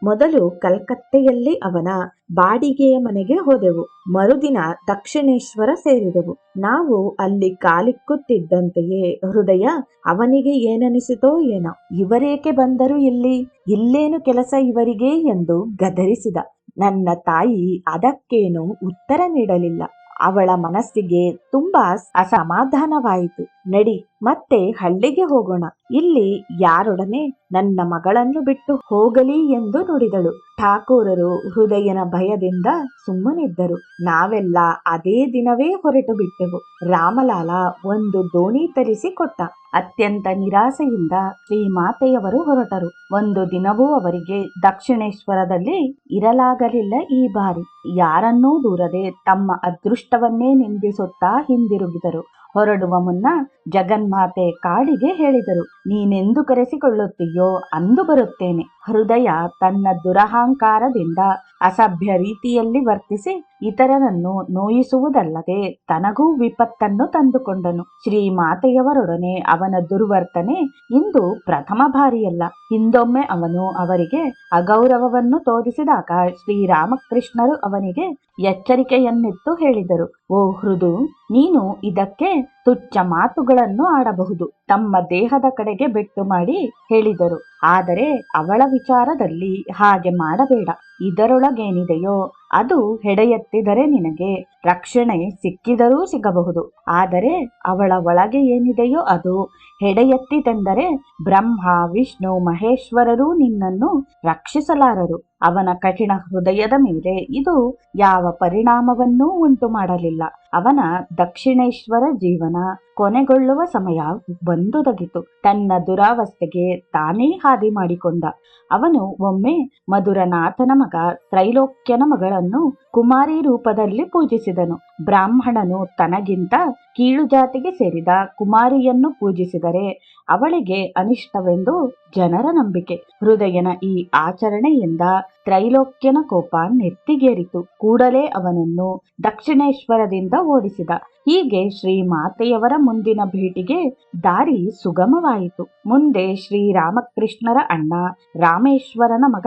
ಮೊದಲು ಕಲ್ಕತ್ತೆಯಲ್ಲಿ ಅವನ ಬಾಡಿಗೆಯ ಮನೆಗೆ ಹೋದೆವು. ಮರುದಿನ ದಕ್ಷಿಣೇಶ್ವರ ಸೇರಿದೆವು. ನಾವು ಅಲ್ಲಿ ಕಾಲಿಕ್ಕುತ್ತಿದ್ದಂತೆಯೇ ಹೃದಯ ಅವನಿಗೆ ಏನನಿಸಿತೋ ಏನೋ, ಇವರೇಕೆ ಬಂದರು ಇಲ್ಲಿ, ಇಲ್ಲೇನು ಕೆಲಸ ಇವರಿಗೆ ಎಂದು ಗದರಿಸಿದ. ನನ್ನ ತಾಯಿ ಅದಕ್ಕೇನು ಉತ್ತರ ನೀಡಲಿಲ್ಲ. ಅವಳ ಮನಸ್ಸಿಗೆ ತುಂಬಾ ಅಸಮಾಧಾನವಾಯಿತು. ನಡಿ, ಮತ್ತೆ ಹಳ್ಳಿಗೆ ಹೋಗೋಣ, ಇಲ್ಲಿ ಯಾರೊಡನೆ ನನ್ನ ಮಗಳನ್ನು ಬಿಟ್ಟು ಹೋಗಲಿ ಎಂದು ನುಡಿದಳು. ಠಾಕೂರರು ಹೃದಯನ ಭಯದಿಂದ ಸುಮ್ಮನಿದ್ದರು. ನಾವೆಲ್ಲ ಅದೇ ದಿನವೇ ಹೊರಟು ಬಿಟ್ಟೆವು. ರಾಮಲಾಲ ಒಂದು ದೋಣಿ ತರಿಸಿ ಕೊಟ್ಟ. ಅತ್ಯಂತ ನಿರಾಸೆಯಿಂದ ಶ್ರೀಮಾತೆಯವರು ಹೊರಟರು. ಒಂದು ದಿನವೂ ಅವರಿಗೆ ದಕ್ಷಿಣೇಶ್ವರದಲ್ಲಿ ಇರಲಾಗಲಿಲ್ಲ. ಈ ಬಾರಿ ಯಾರನ್ನೂ ದೂರದೆ ತಮ್ಮ ಅದೃಷ್ಟವನ್ನೇ ನಿಂದಿಸುತ್ತಾ ಹಿಂದಿರುಗಿದರು. ಹೊರಡುವ ಮುನ್ನ ಜಗನ್ಮಾತೆ ಕಾಳಿಗೆ ಹೇಳಿದರು, ನೀನೆಂದು ಕರೆಸಿಕೊಳ್ಳುತ್ತೀಯೋ ಅಂದು ಬರುತ್ತೇನೆ. ಹೃದಯ ತನ್ನ ದುರಹಂಕಾರದಿಂದ ಅಸಭ್ಯ ರೀತಿಯಲ್ಲಿ ವರ್ತಿಸಿ ಇತರರನ್ನು ನೋಯಿಸುವುದಲ್ಲದೆ ತನಗೂ ವಿಪತ್ತನ್ನು ತಂದುಕೊಂಡನು. ಶ್ರೀಮಾತೆಯವರೊಡನೆ ಅವನ ದುರ್ವರ್ತನೆ ಇಂದು ಪ್ರಥಮ ಬಾರಿಯಲ್ಲ. ಹಿಂದೊಮ್ಮೆ ಅವನು ಅವರಿಗೆ ಅಗೌರವವನ್ನು ತೋರಿಸಿದಾಗ ಶ್ರೀರಾಮಕೃಷ್ಣರು ಅವನಿಗೆ ಎಚ್ಚರಿಕೆಯನ್ನಿತ್ತು ಹೇಳಿದರು, ಓ ಹೃದು, ನೀನು ಇದಕ್ಕೆ ತುಚ್ಛ ಮಾತುಗಳನ್ನು ಆಡಬಹುದು. ತಮ್ಮ ದೇಹದ ಕಡೆಗೆ ಬೆಟ್ಟು ಮಾಡಿ ಹೇಳಿದರು. ಆದರೆ ಅವಳ ವಿಚಾರದಲ್ಲಿ ಹಾಗೆ ಮಾಡಬೇಡ. ಇದರೊಳಗೇನಿದೆಯೋ ಅದು ಹೆಡೆಯೆತ್ತಿದರೆ ನಿನಗೆ ರಕ್ಷಣೆ ಸಿಕ್ಕಿದರೂ ಸಿಗಬಹುದು. ಆದರೆ ಅವಳ ಒಳಗೆ ಏನಿದೆಯೋ ಅದು ಹೆಡೆಯೆತ್ತಿತೆಂದರೆ ಬ್ರಹ್ಮ, ವಿಷ್ಣು, ಮಹೇಶ್ವರರೂ ನಿನ್ನನ್ನು ರಕ್ಷಿಸಲಾರರು. ಅವನ ಕಠಿಣ ಹೃದಯದ ಮೇಲೆ ಇದು ಯಾವ ಪರಿಣಾಮವನ್ನೂ ಉಂಟು ಮಾಡಲಿಲ್ಲ. ಅವನ ದಕ್ಷಿಣೇಶ್ವರ ಜೀವನ ಕೊನೆಗೊಳ್ಳುವ ಸಮಯ ಬಂದೊದಗಿತು. ತನ್ನ ದುರಾವಸ್ಥೆಗೆ ತಾನೇ ಹಾದಿ ಮಾಡಿಕೊಂಡ. ಅವನು ಒಮ್ಮೆ ಮಧುರನಾಥನ ಮಗ ತ್ರೈಲೋಕ್ಯನ ಮಗಳನ್ನು ಕುಮಾರಿ ರೂಪದಲ್ಲಿ ಪೂಜಿಸಿದನು. ಬ್ರಾಹ್ಮಣನು ತನಗಿಂತ ಕೀಳು ಜಾತಿಗೆ ಸೇರಿದ ಕುಮಾರಿಯನ್ನು ಪೂಜಿಸಿದರೆ ಅವಳಿಗೆ ಅನಿಷ್ಟವೆಂದು ಜನರ ನಂಬಿಕೆ. ಹೃದಯನ ಈ ಆಚರಣೆಯಿಂದ ತ್ರೈಲೋಕ್ಯನ ಕೋಪ ನೆತ್ತಿಗೇರಿತು. ಕೂಡಲೇ ಅವನನ್ನು ದಕ್ಷಿಣೇಶ್ವರದಿಂದ ಓಡಿಸಿದ. ಹೀಗೆ ಶ್ರೀಮಾತೆಯವರ ಮುಂದಿನ ಭೇಟಿಗೆ ದಾರಿ ಸುಗಮವಾಯಿತು. ಮುಂದೆ ಶ್ರೀರಾಮಕೃಷ್ಣರ ಅಣ್ಣ ರಾಮೇಶ್ವರನ ಮಗ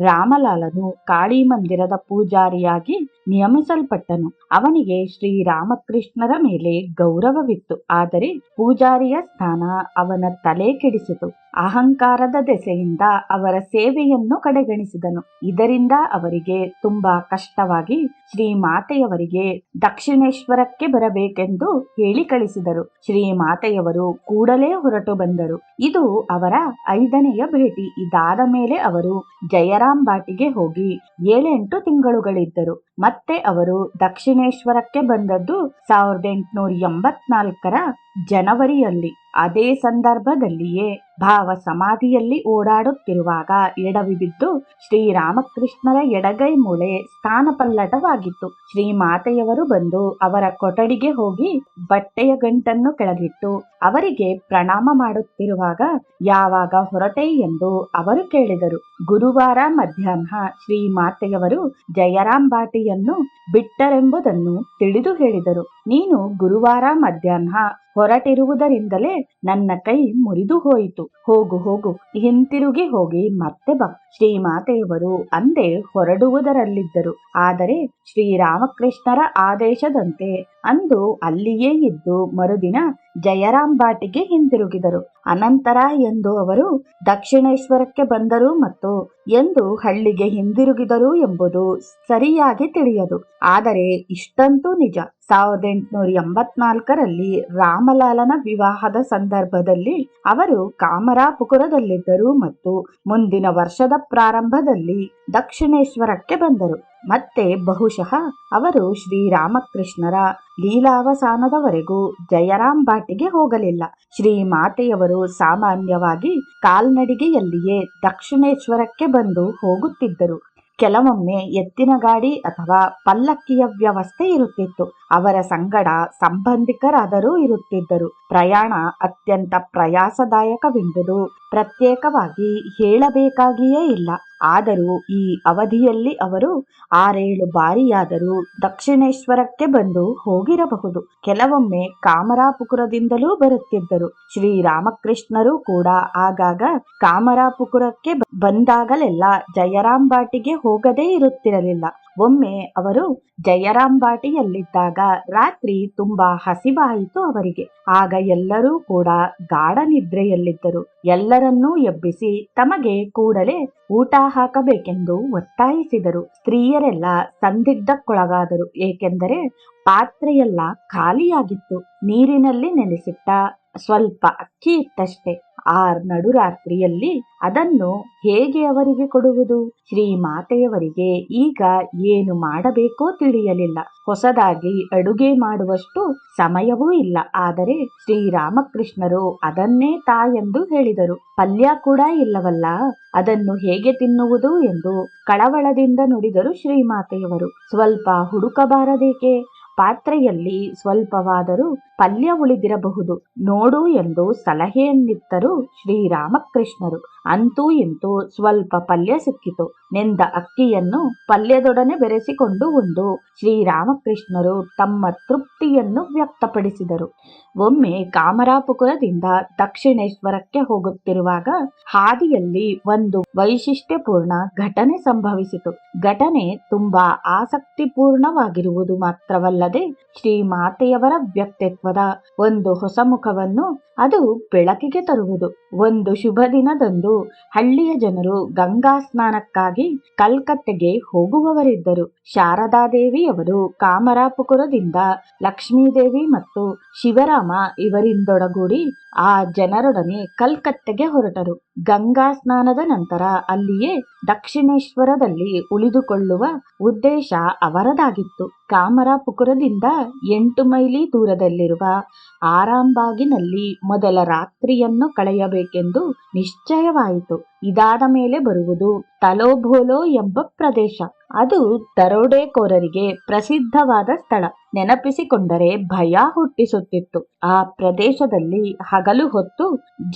ರಾಮಲಾಲನು ಕಾಳಿ ಮಂದಿರದ ಪೂಜಾರಿಯಾಗಿ ನಿಯಮಿಸಲ್ಪಟ್ಟನು. ಅವನಿಗೆ ಶ್ರೀರಾಮಕೃಷ್ಣರ ಮೇಲೆ ಗೌರವವಿತ್ತು. ಆದರೆ ಪೂಜಾರಿಯ ಸ್ಥಾನ ಅವನ ತಲೆ ಕೆಡಿಸಿತು. ಅಹಂಕಾರದ ದೆಸೆಯಿಂದ ಅವರ ಸೇವೆಯನ್ನು ಕಡೆಗಣಿಸಿದನು. ಇದರಿಂದ ಅವರಿಗೆ ತುಂಬಾ ಕಷ್ಟವಾಗಿ ಶ್ರೀಮಾತೆಯವರಿಗೆ ದಕ್ಷಿಣೇಶ್ವರಕ್ಕೆ ಬರಬೇಕೆಂದು ಹೇಳಿ ಕಳಿಸಿದರು. ಶ್ರೀಮಾತೆಯವರು ಕೂಡಲೇ ಹೊರಟು ಬಂದರು. ಇದು ಅವರ 5ನೆಯ ಭೇಟಿ. ಇದಾದ ಮೇಲೆ ಅವರು ಜಯರಾಮ್ ಬಾಟಿಗೆ ಹೋಗಿ 7-8 ತಿಂಗಳುಗಳಿದ್ದರು. ಮತ್ತೆ ಅವರು ದಕ್ಷಿಣೇಶ್ವರಕ್ಕೆ ಬಂದದ್ದು 1884ರ ಜನವರಿಯಲ್ಲಿ. ಅದೇ ಸಂದರ್ಭದಲ್ಲಿಯೇ ಭಾವ ಸಮಾಧಿಯಲ್ಲಿ ಓಡಾಡುತ್ತಿರುವಾಗ ಎಡವಿ ಬಿದ್ದು ಶ್ರೀರಾಮಕೃಷ್ಣರ ಎಡಗೈ ಮೂಳೆ ಸ್ಥಾನಪಲ್ಲಟವಾಗಿತ್ತು. ಶ್ರೀಮಾತೆಯವರು ಬಂದು ಅವರ ಕೊಠಡಿಗೆ ಹೋಗಿ ಬಟ್ಟೆಯ ಗಂಟನ್ನು ಕೆಳಗಿಟ್ಟು ಅವರಿಗೆ ಪ್ರಣಾಮ ಮಾಡುತ್ತಿರುವಾಗ ಯಾವಾಗ ಹೊರಟೆ ಎಂದು ಅವರು ಕೇಳಿದರು. ಗುರುವಾರ ಮಧ್ಯಾಹ್ನ ಶ್ರೀಮಾತೆಯವರು ಜಯರಾಮ್ ಬಾಟಿಯನ್ನು ಬಿಟ್ಟರೆಂಬುದನ್ನು ತಿಳಿದು ಹೇಳಿದರು. ನೀನು ಗುರುವಾರ ಮಧ್ಯಾಹ್ನ ಹೊರಟಿರುವುದರಿಂದಲೇ ನನ್ನ ಕೈ ಮುರಿದು ಹೋಯಿತು. ಹೋಗು ಹೋಗು, ಹಿಂತಿರುಗಿ ಹೋಗಿ ಮತ್ತೆ ಬಾ. ಶ್ರೀಮಾತೆಯವರು ಅಂದೇ ಹೊರಡುವುದರಲ್ಲಿದ್ದರು. ಆದರೆ ಶ್ರೀರಾಮಕೃಷ್ಣರ ಆದೇಶದಂತೆ ಅಂದು ಅಲ್ಲಿಯೇ ಇದ್ದು ಮರುದಿನ ಜಯರಾಮ್ ಬಾಟಿಗೆ ಹಿಂತಿರುಗಿದರು. ಅನಂತರ ಎಂದು ಅವರು ದಕ್ಷಿಣೇಶ್ವರಕ್ಕೆ ಬಂದರು ಮತ್ತು ಎಂದು ಹಳ್ಳಿಗೆ ಹಿಂದಿರುಗಿದರು ಎಂಬುದು ಸರಿಯಾಗಿ ತಿಳಿಯದು. ಆದರೆ ಇಷ್ಟಂತೂ ನಿಜ, 1884ರಲ್ಲಿ ರಾಮಲಾಲನ ವಿವಾಹದ ಸಂದರ್ಭದಲ್ಲಿ ಅವರು ಕಾಮರಾಪುರದಲ್ಲಿದ್ದರು ಮತ್ತು ಮುಂದಿನ ವರ್ಷದ ಪ್ರಾರಂಭದಲ್ಲಿ ದಕ್ಷಿಣೇಶ್ವರಕ್ಕೆ ಬಂದರು. ಮತ್ತೆ ಬಹುಶಃ ಅವರು ಶ್ರೀರಾಮಕೃಷ್ಣರ ಲೀಲಾವಸಾನದವರೆಗೂ ಜಯರಾಮ್ ಬಾಟಿಗೆ ಹೋಗಲಿಲ್ಲ. ಶ್ರೀಮಾತೆಯವರು ಸಾಮಾನ್ಯವಾಗಿ ಕಾಲ್ನಡಿಗೆಯಲ್ಲಿಯೇ ದಕ್ಷಿಣೇಶ್ವರಕ್ಕೆ ಬಂದು ಹೋಗುತ್ತಿದ್ದರು. ಕೆಲವೊಮ್ಮೆ ಎತ್ತಿನ ಗಾಡಿ ಅಥವಾ ಪಲ್ಲಕ್ಕಿಯ ವ್ಯವಸ್ಥೆ ಇರುತ್ತಿತ್ತು. ಅವರ ಸಂಗಡ ಸಂಬಂಧಿಕರಾದರೂ ಇರುತ್ತಿದ್ದರು. ಪ್ರಯಾಣ ಅತ್ಯಂತ ಪ್ರಯಾಸದಾಯಕವೆಂಬುದು ಪ್ರತ್ಯೇಕವಾಗಿ ಹೇಳಬೇಕಾಗಿಯೇ ಇಲ್ಲ. ಆದರೂ ಈ ಅವಧಿಯಲ್ಲಿ ಅವರು 6-7 ಬಾರಿಯಾದರೂ ದಕ್ಷಿಣೇಶ್ವರಕ್ಕೆ ಬಂದು ಹೋಗಿರಬಹುದು. ಕೆಲವೊಮ್ಮೆ ಕಾಮರಾಪುರದಿಂದಲೂ ಬರುತ್ತಿದ್ದರು. ಶ್ರೀರಾಮಕೃಷ್ಣರು ಕೂಡ ಆಗಾಗ ಕಾಮರಾಪುರಕ್ಕೆ ಬಂದಾಗಲೆಲ್ಲ ಜಯರಾಂಬಾಟಿಗೆ ಹೋಗದೇ ಇರುತ್ತಿರಲಿಲ್ಲ. ಒಮ್ಮೆ ಅವರು ಜಯರಾಂಬಾಟಿಯಲ್ಲಿದ್ದಾಗ ರಾತ್ರಿ ತುಂಬಾ ಹಸಿವಾಯಿತು ಅವರಿಗೆ. ಆಗ ಎಲ್ಲರೂ ಕೂಡ ಗಾಢ ನಿದ್ರೆಯಲ್ಲಿದ್ದರು. ಎಲ್ಲರನ್ನೂ ಎಬ್ಬಿಸಿ ತಮಗೆ ಕೂಡಲೇ ಊಟ ಹಾಕಬೇಕೆಂದು ಒತ್ತಾಯಿಸಿದರು. ಸ್ತ್ರೀಯರೆಲ್ಲ ಸಂದಿಗ್ಧಕ್ಕೊಳಗಾದರು. ಏಕೆಂದರೆ ಪಾತ್ರೆಯೆಲ್ಲ ಖಾಲಿಯಾಗಿತ್ತು. ನೀರಿನಲ್ಲಿ ನೆನೆಸಿಟ್ಟ ಸ್ವಲ್ಪ ಅಕ್ಕಿ ಇತ್ತಷ್ಟೇ. ಆ ನಡುರಾತ್ರಿಯಲ್ಲಿ ಅದನ್ನು ಹೇಗೆ ಅವರಿಗೆ ಕೊಡುವುದು? ಶ್ರೀಮಾತೆಯವರಿಗೆ ಈಗ ಏನು ಮಾಡಬೇಕೋ ತಿಳಿಯಲಿಲ್ಲ. ಹೊಸದಾಗಿ ಅಡುಗೆ ಮಾಡುವಷ್ಟು ಸಮಯವೂ ಇಲ್ಲ. ಆದರೆ ಶ್ರೀರಾಮಕೃಷ್ಣರು ಅದನ್ನೇ ಎಂದು ಹೇಳಿದರು. ಪಲ್ಯ ಕೂಡ ಇಲ್ಲವಲ್ಲ, ಅದನ್ನು ಹೇಗೆ ತಿನ್ನುವುದು ಎಂದು ಕಳವಳದಿಂದ ನುಡಿದರು ಶ್ರೀಮಾತೆಯವರು. ಸ್ವಲ್ಪ ಹುಡುಕಬಾರದೇಕೆ? ಪಾತ್ರೆಯಲ್ಲಿ ಸ್ವಲ್ಪವಾದರೂ ಪಲ್ಯ ಉಳಿದಿರಬಹುದು ನೋಡು ಎಂದು ಸಲಹೆಯನ್ನಿತ್ತರು ಶ್ರೀರಾಮಕೃಷ್ಣರು. ಅಂತೂ ಇಂತೂ ಸ್ವಲ್ಪ ಪಲ್ಯ ಸಿಕ್ಕಿತು. ನೆಂದ ಅಕ್ಕಿಯನ್ನು ಪಲ್ಯದೊಡನೆ ಬೆರೆಸಿಕೊಂಡು ಉಂಡು ಶ್ರೀರಾಮಕೃಷ್ಣರು ತಮ್ಮ ತೃಪ್ತಿಯನ್ನು ವ್ಯಕ್ತಪಡಿಸಿದರು. ಒಮ್ಮೆ ಕಾಮರಾಪುರದಿಂದ ದಕ್ಷಿಣೇಶ್ವರಕ್ಕೆ ಹೋಗುತ್ತಿರುವಾಗ ಹಾದಿಯಲ್ಲಿ ಒಂದು ವೈಶಿಷ್ಟ್ಯಪೂರ್ಣ ಘಟನೆ ಸಂಭವಿಸಿತು. ಘಟನೆ ತುಂಬಾ ಆಸಕ್ತಿಪೂರ್ಣವಾಗಿರುವುದು ಮಾತ್ರವಲ್ಲದೆ ಶ್ರೀಮಾತೆಯವರ ವ್ಯಕ್ತಿತ್ವದ ಒಂದು ಹೊಸ ಮುಖವನ್ನು ಅದು ಬೆಳಕಿಗೆ ತರುವುದು. ಒಂದು ಶುಭ ದಿನದಂದು ಹಳ್ಳಿಯ ಜನರು ಗಂಗಾ ಸ್ನಾನಕ್ಕಾಗಿ ಕಲ್ಕತ್ತೆಗೆ ಹೋಗುವವರಿದ್ದರು. ಶಾರದಾದೇವಿಯವರು ಕಾಮರಾಪುರದಿಂದ ಲಕ್ಷ್ಮೀದೇವಿ ಮತ್ತು ಶಿವರಾಮ ಇವರಿಂದೊಡಗೂಡಿ ಆ ಜನರೊಡನೆ ಕಲ್ಕತ್ತೆಗೆ ಹೊರಟರು. ಗಂಗಾ ಸ್ನಾನದ ನಂತರ ಅಲ್ಲಿಯೇ ದಕ್ಷಿಣೇಶ್ವರದಲ್ಲಿ ಉಳಿದುಕೊಳ್ಳುವ ಉದ್ದೇಶ ಅವರದಾಗಿತ್ತು. ಕಾಮರಾಪುರದಿಂದ 8 ಮೈಲಿ ದೂರದಲ್ಲಿರುವ ಆರಾಂಬಾಗಿನಲ್ಲಿ ಮೊದಲ ರಾತ್ರಿಯನ್ನು ಕಳೆಯಬೇಕೆಂದು ನಿಶ್ಚಯವಾಯಿತು. ಇದಾದ ಮೇಲೆ ಬರುವುದು ತಲೋಭೋಲೋ ಎಂಬ ಪ್ರದೇಶ. ಅದು ದರೋಡೆಕೋರರಿಗೆ ಪ್ರಸಿದ್ಧವಾದ ಸ್ಥಳ. ನೆನಪಿಸಿಕೊಂಡರೆ ಭಯ ಹುಟ್ಟಿಸುತ್ತಿತ್ತು. ಆ ಪ್ರದೇಶದಲ್ಲಿ ಹಗಲು ಹೊತ್ತು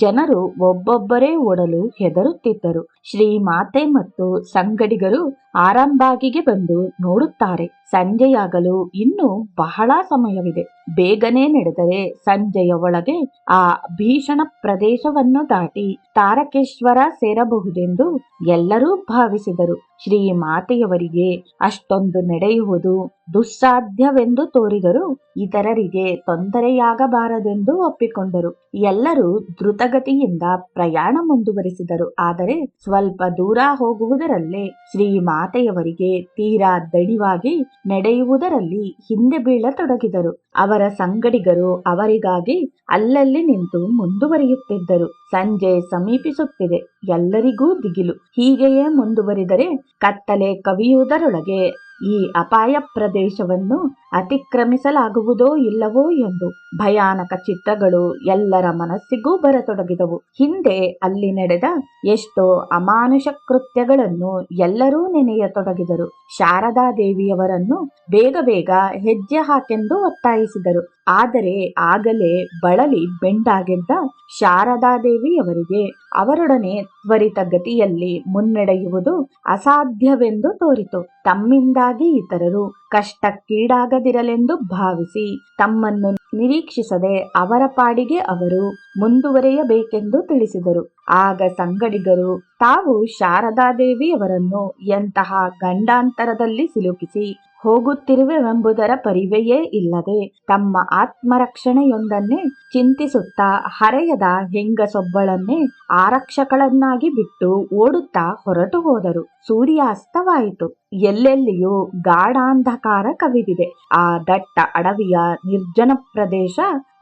ಜನರು ಒಬ್ಬೊಬ್ಬರೇ ಓಡಲು ಹೆದರುತ್ತಿದ್ದರು. ಶ್ರೀಮಾತೆ ಮತ್ತು ಸಂಗಡಿಗರು ಆರಾಂಬಾಗಿಗೆ ಬಂದು ನೋಡುತ್ತಾರೆ. ಸಂಜೆಯಾಗಲು ಇನ್ನೂ ಬಹಳ ಸಮಯವಿದೆ. ಬೇಗನೆ ನಡೆದರೆ ಸಂಜೆಯ ಒಳಗೆ ಆ ಭೀಷಣ ಪ್ರದೇಶವನ್ನು ದಾಟಿ ತಾರಕೇಶ್ವರ ಸೇರಬಹುದೆಂದು ಎಲ್ಲರೂ ಭಾವಿಸಿದರು. ಶ್ರೀಮಾತೆಯವರಿಗೆ ಅಷ್ಟೊಂದು ನಡೆಯುವುದು ದುಸ್ಸಾಧ್ಯವೆಂದು ತೋರಿದರೂ ಇತರರಿಗೆ ತೊಂದರೆಯಾಗಬಾರದೆಂದು ಒಪ್ಪಿಕೊಂಡರು. ಎಲ್ಲರೂ ದ್ರುತಗತಿಯಿಂದ ಪ್ರಯಾಣ ಮುಂದುವರಿಸಿದರು. ಆದರೆ ಸ್ವಲ್ಪ ದೂರ ಹೋಗುವುದರಲ್ಲೇ ಶ್ರೀಮಾತೆಯವರಿಗೆ ತೀರಾ ದಣಿವಾಗಿ ನಡೆಯುವುದರಲ್ಲಿ ಹಿಂದೆ ಬೀಳತೊಡಗಿದರು. ಅವರ ಸಂಗಡಿಗರು ಅವರಿಗಾಗಿ ಅಲ್ಲಲ್ಲಿ ನಿಂತು ಮುಂದುವರಿಯುತ್ತಿದ್ದರು. ಸಂಜೆ ಸಮೀಪಿಸುತ್ತಿದೆ. ಎಲ್ಲರಿಗೂ ದಿಗಿಲು. ಹೀಗೆಯೇ ಮುಂದುವರಿದರೆ ಕತ್ತಲೆ ಕವಿಯುವುದರೊಳಗೆ ಈ ಅಪಾಯ ಪ್ರದೇಶವನ್ನು ಅತಿಕ್ರಮಿಸಲಾಗುವುದೋ ಇಲ್ಲವೋ ಎಂದು ಭಯಾನಕ ಚಿತ್ರಗಳು ಎಲ್ಲರ ಮನಸ್ಸಿಗೂ ಬರತೊಡಗಿದವು. ಹಿಂದೆ ಅಲ್ಲಿ ನಡೆದ ಎಷ್ಟೋ ಅಮಾನುಷ ಕೃತ್ಯಗಳನ್ನು ಎಲ್ಲರೂ ನೆನೆಯತೊಡಗಿದರು. ಶಾರದಾದೇವಿಯವರನ್ನು ಬೇಗ ಬೇಗ ಹೆಜ್ಜೆ ಹಾಕೆಂದು ಒತ್ತಾಯಿಸಿದರು. ಆದರೆ ಆಗಲೇ ಬಳಲಿ ಬೆಂಡಾಗಿದ್ದ ಶಾರದಾದೇವಿಯವರಿಗೆ ಅವರೊಡನೆ ತ್ವರಿತ ಗತಿಯಲ್ಲಿ ಮುನ್ನಡೆಯುವುದು ಅಸಾಧ್ಯವೆಂದು ತೋರಿತು. ತಮ್ಮಿಂದಾಗಿ ಇತರರು ಕಷ್ಟಕ್ಕೀಡಾಗದಿರಲೆಂದು ಭಾವಿಸಿ ತಮ್ಮನ್ನು ನಿರೀಕ್ಷಿಸದೆ ಅವರ ಪಾಡಿಗೆ ಅವರು ಮುಂದುವರಿಯಬೇಕೆಂದು ತಿಳಿಸಿದರು. ಆಗ ಸಂಗಡಿಗರು ತಾವು ಶಾರದಾದೇವಿಯವರನ್ನು ಎಂತಹ ಗಂಡಾಂತರದಲ್ಲಿ ಸಿಲುಕಿಸಿ ಹೋಗುತ್ತಿರುವೆವೆಂಬುದರ ಪರಿವೆಯೇ ಇಲ್ಲದೆ ತಮ್ಮ ಆತ್ಮರಕ್ಷಣೆಯೊಂದನ್ನೇ ಚಿಂತಿಸುತ್ತಾ ಹರೆಯದ ಹೆಂಗಸೊಬ್ಬಳನ್ನೇ ಆರಕ್ಷಕಳನ್ನಾಗಿ ಬಿಟ್ಟು ಓಡುತ್ತಾ ಹೊರಟು ಹೋದರು. ಸೂರ್ಯಾಸ್ತವಾಯಿತು. ಎಲ್ಲೆಲ್ಲಿಯೂ ಗಾಢಾಂಧಕಾರ ಕವಿದಿದೆ. ಆ ದಟ್ಟ ಅಡವಿಯ ನಿರ್ಜನ ಪ್ರದೇಶ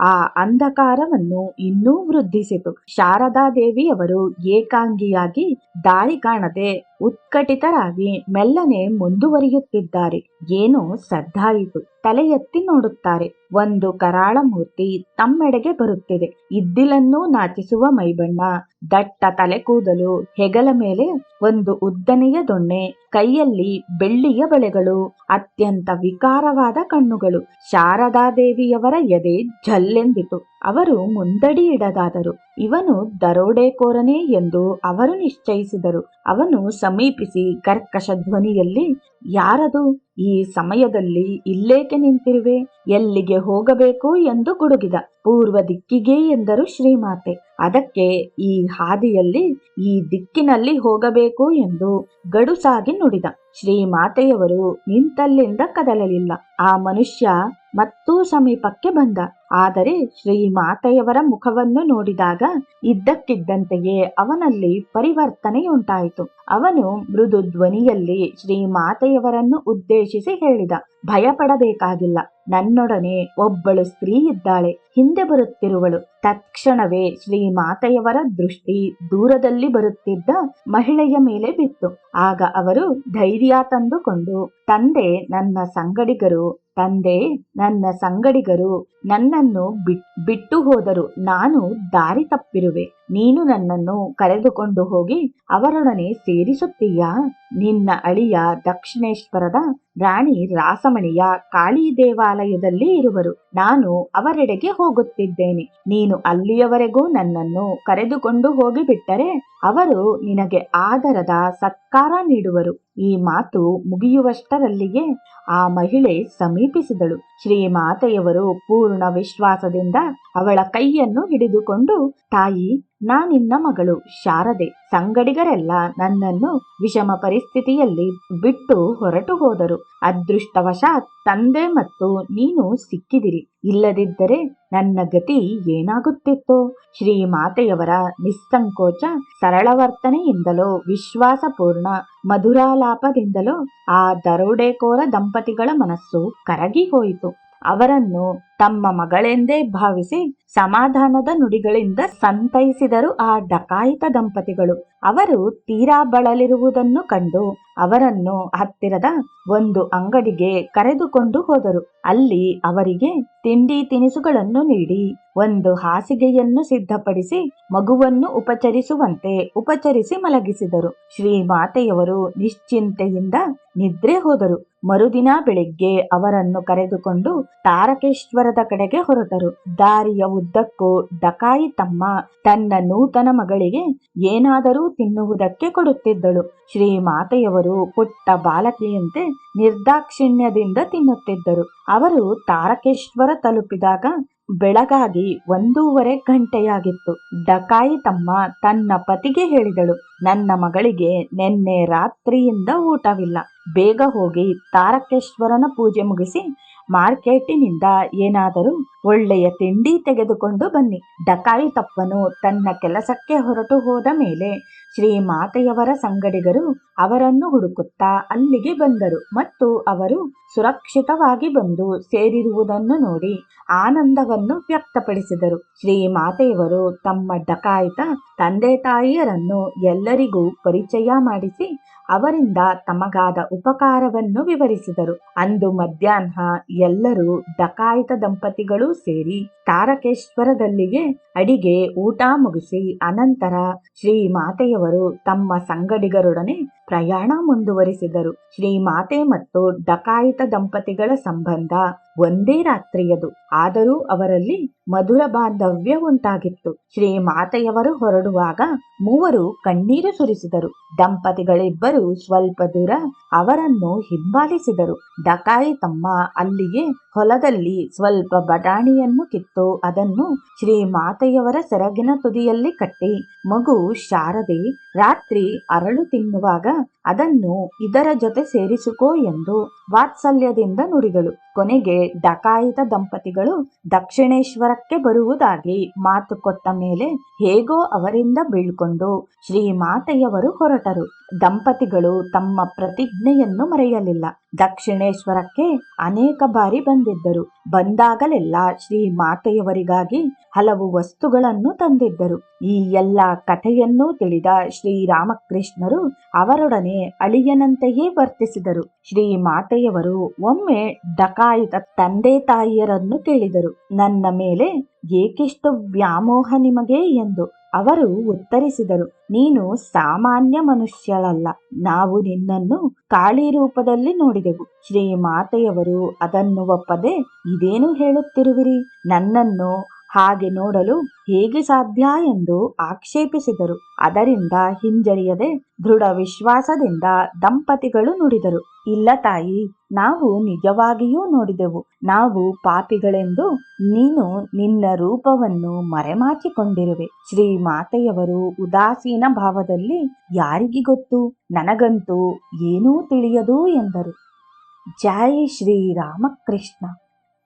ಆ ಅಂಧಕಾರವನ್ನು ಇನ್ನೂ ವೃದ್ಧಿಸಿತು. ಶಾರದಾದೇವಿಯವರು ಏಕಾಂಗಿಯಾಗಿ ದಾರಿ ಕಾಣದೆ ಉತ್ಕಟಿತರಾಗಿ ಮೆಲ್ಲನೆ ಮುಂದುವರಿಯುತ್ತಿದ್ದಾರೆ. ಏನೋ ಸದ್ದಾಯಿತು. ತಲೆ ಎತ್ತಿ ನೋಡುತ್ತಾರೆ. ಒಂದು ಕರಾಳ ಮೂರ್ತಿ ತಮ್ಮೆಡೆಗೆ ಬರುತ್ತಿದೆ. ಇದ್ದಿಲನ್ನೂ ನಾಚಿಸುವ ಮೈಬಣ್ಣ, ದಟ್ಟ ತಲೆಕೂದಲು, ಹೆಗಲ ಮೇಲೆ ಒಂದು ಉದ್ದನೆಯ ದೊಣ್ಣೆ, ಕೈಯಲ್ಲಿ ಬೆಳ್ಳಿಯ ಬಳೆಗಳು, ಅತ್ಯಂತ ವಿಕಾರವಾದ ಕಣ್ಣುಗಳು. ಶಾರದಾದೇವಿಯವರ ಎದೆ ಝಲ್ಲೆಂದಿತು. ಅವರು ಮುಂದಡಿ ಇಡದಾದರು. ಇವನು ದರೋಡೆಕೋರನೇ ಎಂದು ಅವರು ನಿಶ್ಚಯಿಸಿದರು. ಅವನು ಸಮೀಪಿಸಿ ಕರ್ಕಶ ಧ್ವನಿಯಲ್ಲಿ, ಯಾರದು? ಈ ಸಮಯದಲ್ಲಿ ಇಲ್ಲೇಕೆ ನಿಂತಿರುವೆ? ಎಲ್ಲಿಗೆ ಹೋಗಬೇಕು ಎಂದು ಗುಡುಗಿದ. ಪೂರ್ವ ದಿಕ್ಕಿಗೆ ಎಂದರು ಶ್ರೀಮಾತೆ. ಅದಕ್ಕೆ ಈ ಹಾದಿಯಲ್ಲಿ ಈ ದಿಕ್ಕಿನಲ್ಲಿ ಹೋಗಬೇಕು ಎಂದು ಗಡುಸಾಗಿ ನುಡಿದ. ಶ್ರೀಮಾತೆಯವರು ನಿಂತಲ್ಲಿಂದ ಕದಲಲಿಲ್ಲ. ಆ ಮನುಷ್ಯ ಮತ್ತೂ ಸಮೀಪಕ್ಕೆ ಬಂದ. ಆದರೆ ಶ್ರೀಮಾತೆಯವರ ಮುಖವನ್ನು ನೋಡಿದಾಗ ಇದ್ದಕ್ಕಿದ್ದಂತೆಯೇ ಅವನಲ್ಲಿ ಪರಿವರ್ತನೆಯುಂಟಾಯಿತು. ಅವನು ಮೃದು ಧ್ವನಿಯಲ್ಲಿ ಶ್ರೀಮಾತೆಯವರನ್ನು ಉದ್ದೇಶಿಸಿ ಹೇಳಿದ, ಭಯಪಡಬೇಕಾಗಿಲ್ಲ. ನನ್ನೊಡನೆ ಒಬ್ಬಳು ಸ್ತ್ರೀ ಇದ್ದಾಳೆ, ಹಿಂದೆ ಬರುತ್ತಿರುವಳು. ತತ್ಕ್ಷಣವೇ ಶ್ರೀಮಾತೆಯವರ ದೃಷ್ಟಿ ದೂರದಲ್ಲಿ ಬರುತ್ತಿದ್ದ ಮಹಿಳೆಯ ಮೇಲೆ ಬಿತ್ತು. ಆಗ ಅವರು ಧೈರ್ಯ ತಂದುಕೊಂಡು, ತಂದೆ ನನ್ನ ಸಂಗಡಿಗರು ನನ್ನನ್ನು ಬಿಟ್ಟು ಹೋದರು. ನಾನು ದಾರಿ ತಪ್ಪಿರುವೆ. ನೀನು ನನ್ನನ್ನು ಕರೆದುಕೊಂಡು ಹೋಗಿ ಅವರೊಡನೆ ಸೇರಿಸುತ್ತೀಯಾ? ನಿನ್ನ ಅಳಿಯ ದಕ್ಷಿಣೇಶ್ವರದ ರಾಣಿ ರಾಸಮಣಿಯ ಕಾಳಿ ದೇವಾಲಯದಲ್ಲಿ ಇರುವರು. ನಾನು ಅವರೆಡೆಗೆ ಹೋಗುತ್ತಿದ್ದೇನೆ. ನೀನು ಅಲ್ಲಿಯವರೆಗೂ ನನ್ನನ್ನು ಕರೆದುಕೊಂಡು ಹೋಗಿಬಿಟ್ಟರೆ ಅವರು ನಿನಗೆ ಆದರದ ಸತ್ಕಾರ ನೀಡುವರು. ಈ ಮಾತು ಮುಗಿಯುವಷ್ಟರಲ್ಲಿಯೇ ಆ ಮಹಿಳೆ ಸಮೀಪಿಸಿದಳು. ಶ್ರೀಮಾತೆಯವರು ಪೂರ್ಣ ವಿಶ್ವಾಸದಿಂದ ಅವಳ ಕೈಯನ್ನು ಹಿಡಿದುಕೊಂಡು, ತಾಯಿ, ನಾನಿನ್ನ ಮಗಳು ಶಾರದೆ. ಸಂಗಡಿಗರೆಲ್ಲ ನನ್ನನ್ನು ವಿಷಮ ಪರಿಸ್ಥಿತಿಯಲ್ಲಿ ಬಿಟ್ಟು ಹೊರಟು ಹೋದರು. ಅದೃಷ್ಟವಶಾತ್ ತಂದೆ ಮತ್ತು ನೀನು ಸಿಕ್ಕಿದಿರಿ. ಇಲ್ಲದಿದ್ದರೆ ನನ್ನ ಗತಿ ಏನಾಗುತ್ತಿತ್ತೋ? ಶ್ರೀಮಾತೆಯವರ ನಿಸ್ಸಂಕೋಚ ಸರಳ ವರ್ತನೆಯಿಂದಲೋ ವಿಶ್ವಾಸಪೂರ್ಣ ಮಧುರಾಲಾಪದಿಂದಲೋ ಆ ದರೋಡೆಕೋರ ದಂಪತಿಗಳ ಮನಸ್ಸು ಕರಗಿ ಹೋಯಿತು. ಅವರನ್ನು ತಮ್ಮ ಮಗಳೆಂದೇ ಭಾವಿಸಿ ಸಮಾಧಾನದ ನುಡಿಗಳಿಂದ ಸಂತೈಸಿದರು ಆ ಡಕಾಯಿತ ದಂಪತಿಗಳು. ಅವರು ತೀರಾ ಬಳಲಿರುವುದನ್ನು ಕಂಡು ಅವರನ್ನು ಹತ್ತಿರದ ಒಂದು ಅಂಗಡಿಗೆ ಕರೆದುಕೊಂಡು ಹೋದರು. ಅಲ್ಲಿ ಅವರಿಗೆ ತಿಂಡಿ ತಿನಿಸುಗಳನ್ನು ನೀಡಿ ಒಂದು ಹಾಸಿಗೆಯನ್ನು ಸಿದ್ಧಪಡಿಸಿ ಮಗುವನ್ನು ಉಪಚರಿಸುವಂತೆ ಉಪಚರಿಸಿ ಮಲಗಿಸಿದರು. ಶ್ರೀಮಾತೆಯವರು ನಿಶ್ಚಿಂತೆಯಿಂದ ನಿದ್ರೆ ಹೋದರು. ಮರುದಿನ ಬೆಳಿಗ್ಗೆ ಅವರನ್ನು ಕರೆದುಕೊಂಡು ತಾರಕೇಶ್ವರದ ಕಡೆಗೆ ಹೊರಟರು. ದಾರಿಯ ಉದ್ದಕ್ಕೂ ಡಕಾಯಿತಮ್ಮ ತನ್ನ ನೂತನ ಮಗಳಿಗೆ ಏನಾದರೂ ತಿನ್ನುವುದಕ್ಕೆ ಕೊಡುತ್ತಿದ್ದಳು. ಶ್ರೀಮಾತೆಯವರು ಪುಟ್ಟ ಬಾಲಕಿಯಂತೆ ನಿರ್ದಾಕ್ಷಿಣ್ಯದಿಂದ ತಿನ್ನುತ್ತಿದ್ದರು. ಅವರು ತಾರಕೇಶ್ವರ ತಲುಪಿದಾಗ ಬೆಳಗಾಗಿ 1:30 ಗಂಟೆಯಾಗಿತ್ತು. ಡಕಾಯಿತಮ್ಮ ತನ್ನ ಪತಿಗೆ ಹೇಳಿದಳು, ನನ್ನ ಮಗಳಿಗೆ ನಿನ್ನೆ ರಾತ್ರಿಯಿಂದ ಊಟವಿಲ್ಲ. ಬೇಗ ಹೋಗಿ ತಾರಕೇಶ್ವರನ ಪೂಜೆ ಮುಗಿಸಿ ಮಾರ್ಕೆಟಿನಿಂದ ಏನಾದರೂ ಒಳ್ಳೆಯ ತಿಂಡಿ ತೆಗೆದುಕೊಂಡು ಬನ್ನಿ. ಡಕಾಯಿತಪ್ಪನು ತನ್ನ ಕೆಲಸಕ್ಕೆ ಹೊರಟು ಹೋದ ಮೇಲೆ ಶ್ರೀಮಾತೆಯವರ ಸಂಗಡಿಗರು ಅವರನ್ನು ಹುಡುಕುತ್ತಾ ಅಲ್ಲಿಗೆ ಬಂದರು ಮತ್ತು ಅವರು ಸುರಕ್ಷಿತವಾಗಿ ಬಂದು ಸೇರಿರುವುದನ್ನು ನೋಡಿ ಆನಂದವನ್ನು ವ್ಯಕ್ತಪಡಿಸಿದರು. ಶ್ರೀಮಾತೆಯವರು ತಮ್ಮ ಡಕಾಯಿತ ತಂದೆ ತಾಯಿಯರನ್ನು ಎಲ್ಲರಿಗೂ ಪರಿಚಯ ಮಾಡಿಸಿ ಅವರಿಂದ ತಮಗಾದ ಉಪಕಾರವನ್ನು ವಿವರಿಸಿದರು. ಅಂದು ಮಧ್ಯಾಹ್ನ ಎಲ್ಲರೂ ಡಕಾಯಿತ ದಂಪತಿಗಳು ಸೇರಿ ತಾರಕೇಶ್ವರದಲ್ಲಿಗೆ ಅಡಿಗೆ ಊಟ ಮುಗಿಸಿ ಅನಂತರ ಶ್ರೀಮಾತೆಯವರು ತಮ್ಮ ಸಂಗಡಿಗರೊಡನೆ ಪ್ರಯಾಣ ಮುಂದುವರಿಸಿದರು. ಶ್ರೀಮಾತೆ ಮತ್ತು ಡಕಾಯಿತ ದಂಪತಿಗಳ ಸಂಬಂಧ ಒಂದೇ ರಾತ್ರಿಯದು. ಆದರೂ ಅವರಲ್ಲಿ ಮಧುರ ಬಾಂಧವ್ಯ ಉಂಟಾಗಿತ್ತು. ಶ್ರೀಮಾತೆಯವರು ಹೊರಡುವಾಗ ಮೂವರು ಕಣ್ಣೀರು ಸುರಿಸಿದರು. ದಂಪತಿಗಳಿಬ್ಬರು ಸ್ವಲ್ಪ ದೂರ ಅವರನ್ನು ಹಿಂಬಾಲಿಸಿದರು. ಡಕಾಯಿತಮ್ಮ ಅಲ್ಲಿಗೆ ಹೊಲದಲ್ಲಿ ಸ್ವಲ್ಪ ಬಟಾಣಿಯನ್ನು ಕಿತ್ತು ಅದನ್ನು ಶ್ರೀಮಾತೆಯವರ ಸೆರಗಿನ ತುದಿಯಲ್ಲಿ ಕಟ್ಟಿ, ಮಗು ಶಾರದೆ ರಾತ್ರಿ ಅರಳು ತಿನ್ನುವಾಗ ಅದನ್ನು ಇದರ ಜೊತೆ ಸೇರಿಸಿಕೋ ಎಂದು ವಾತ್ಸಲ್ಯದಿಂದ ನುಡಿದಳು. ಕೊನೆಗೆ ಡಕಾಯಿತ ದಂಪತಿಗಳು ದಕ್ಷಿಣೇಶ್ವರಕ್ಕೆ ಬರುವುದಾಗಿ ಮಾತು ಕೊಟ್ಟ ಮೇಲೆ ಹೇಗೋ ಅವರಿಂದ ಬೀಳ್ಕೊಂಡು ಶ್ರೀಮಾತೆಯವರು ಹೊರಟರು. ದಂಪತಿಗಳು ತಮ್ಮ ಪ್ರತಿಜ್ಞೆಯನ್ನು ಮರೆಯಲಿಲ್ಲ. ದಕ್ಷಿಣೇಶ್ವರಕ್ಕೆ ಅನೇಕ ಬಾರಿ ಬಂದಿದ್ದರು. ಬಂದಾಗಲೆಲ್ಲ ಶ್ರೀಮಾತೆಯವರಿಗಾಗಿ ಹಲವು ವಸ್ತುಗಳನ್ನು ತಂದಿದ್ದರು. ಈ ಎಲ್ಲ ಕಥೆಯನ್ನೂ ತಿಳಿದ ಶ್ರೀರಾಮಕೃಷ್ಣರು ಅವರೊಡನೆ ಅಳಿಯನಂತೆಯೇ ವರ್ತಿಸಿದರು. ಶ್ರೀಮಾತೆಯವರು ಒಮ್ಮೆ ಡಕಾಯಿತ ತಂದೆ ತಾಯಿಯರನ್ನು ಕೇಳಿದರು, ನನ್ನ ಮೇಲೆ ಏಕಿಷ್ಟು ವ್ಯಾಮೋಹ ನಿಮಗೆ ಎಂದು. ಅವರು ಉತ್ತರಿಸಿದರು, ನೀನು ಸಾಮಾನ್ಯ ಮನುಷ್ಯಳಲ್ಲ. ನಾವು ನಿನ್ನನ್ನು ಕಾಳಿ ರೂಪದಲ್ಲಿ ನೋಡಿದೆವು. ಶ್ರೀಮಾತೆಯವರು ಅದನ್ನು ಒಪ್ಪದೆ, ಇದೇನು ಹೇಳುತ್ತಿರುವಿರಿ? ನನ್ನನ್ನು ಹಾಗೆ ನೋಡಲು ಹೇಗೆ ಸಾಧ್ಯ ಎಂದು ಆಕ್ಷೇಪಿಸಿದರು. ಅದರಿಂದ ಹಿಂಜರಿಯದೆ ದೃಢ ವಿಶ್ವಾಸದಿಂದ ದಂಪತಿಗಳು ನುಡಿದರು, ಇಲ್ಲ ತಾಯಿ, ನಾವು ನಿಜವಾಗಿಯೂ ನೋಡಿದೆವು. ನಾವು ಪಾಪಿಗಳೆಂದು ನೀನು ನಿನ್ನ ರೂಪವನ್ನು ಮರೆಮಾಚಿಕೊಂಡಿರುವೆ. ಶ್ರೀ ಮಾತೆಯವರು ಉದಾಸೀನ ಭಾವದಲ್ಲಿ, ಯಾರಿಗೆ ಗೊತ್ತು, ನನಗಂತೂ ಏನೂ ತಿಳಿಯದು ಎಂದರು. ಜೈ ಶ್ರೀರಾಮಕೃಷ್ಣ.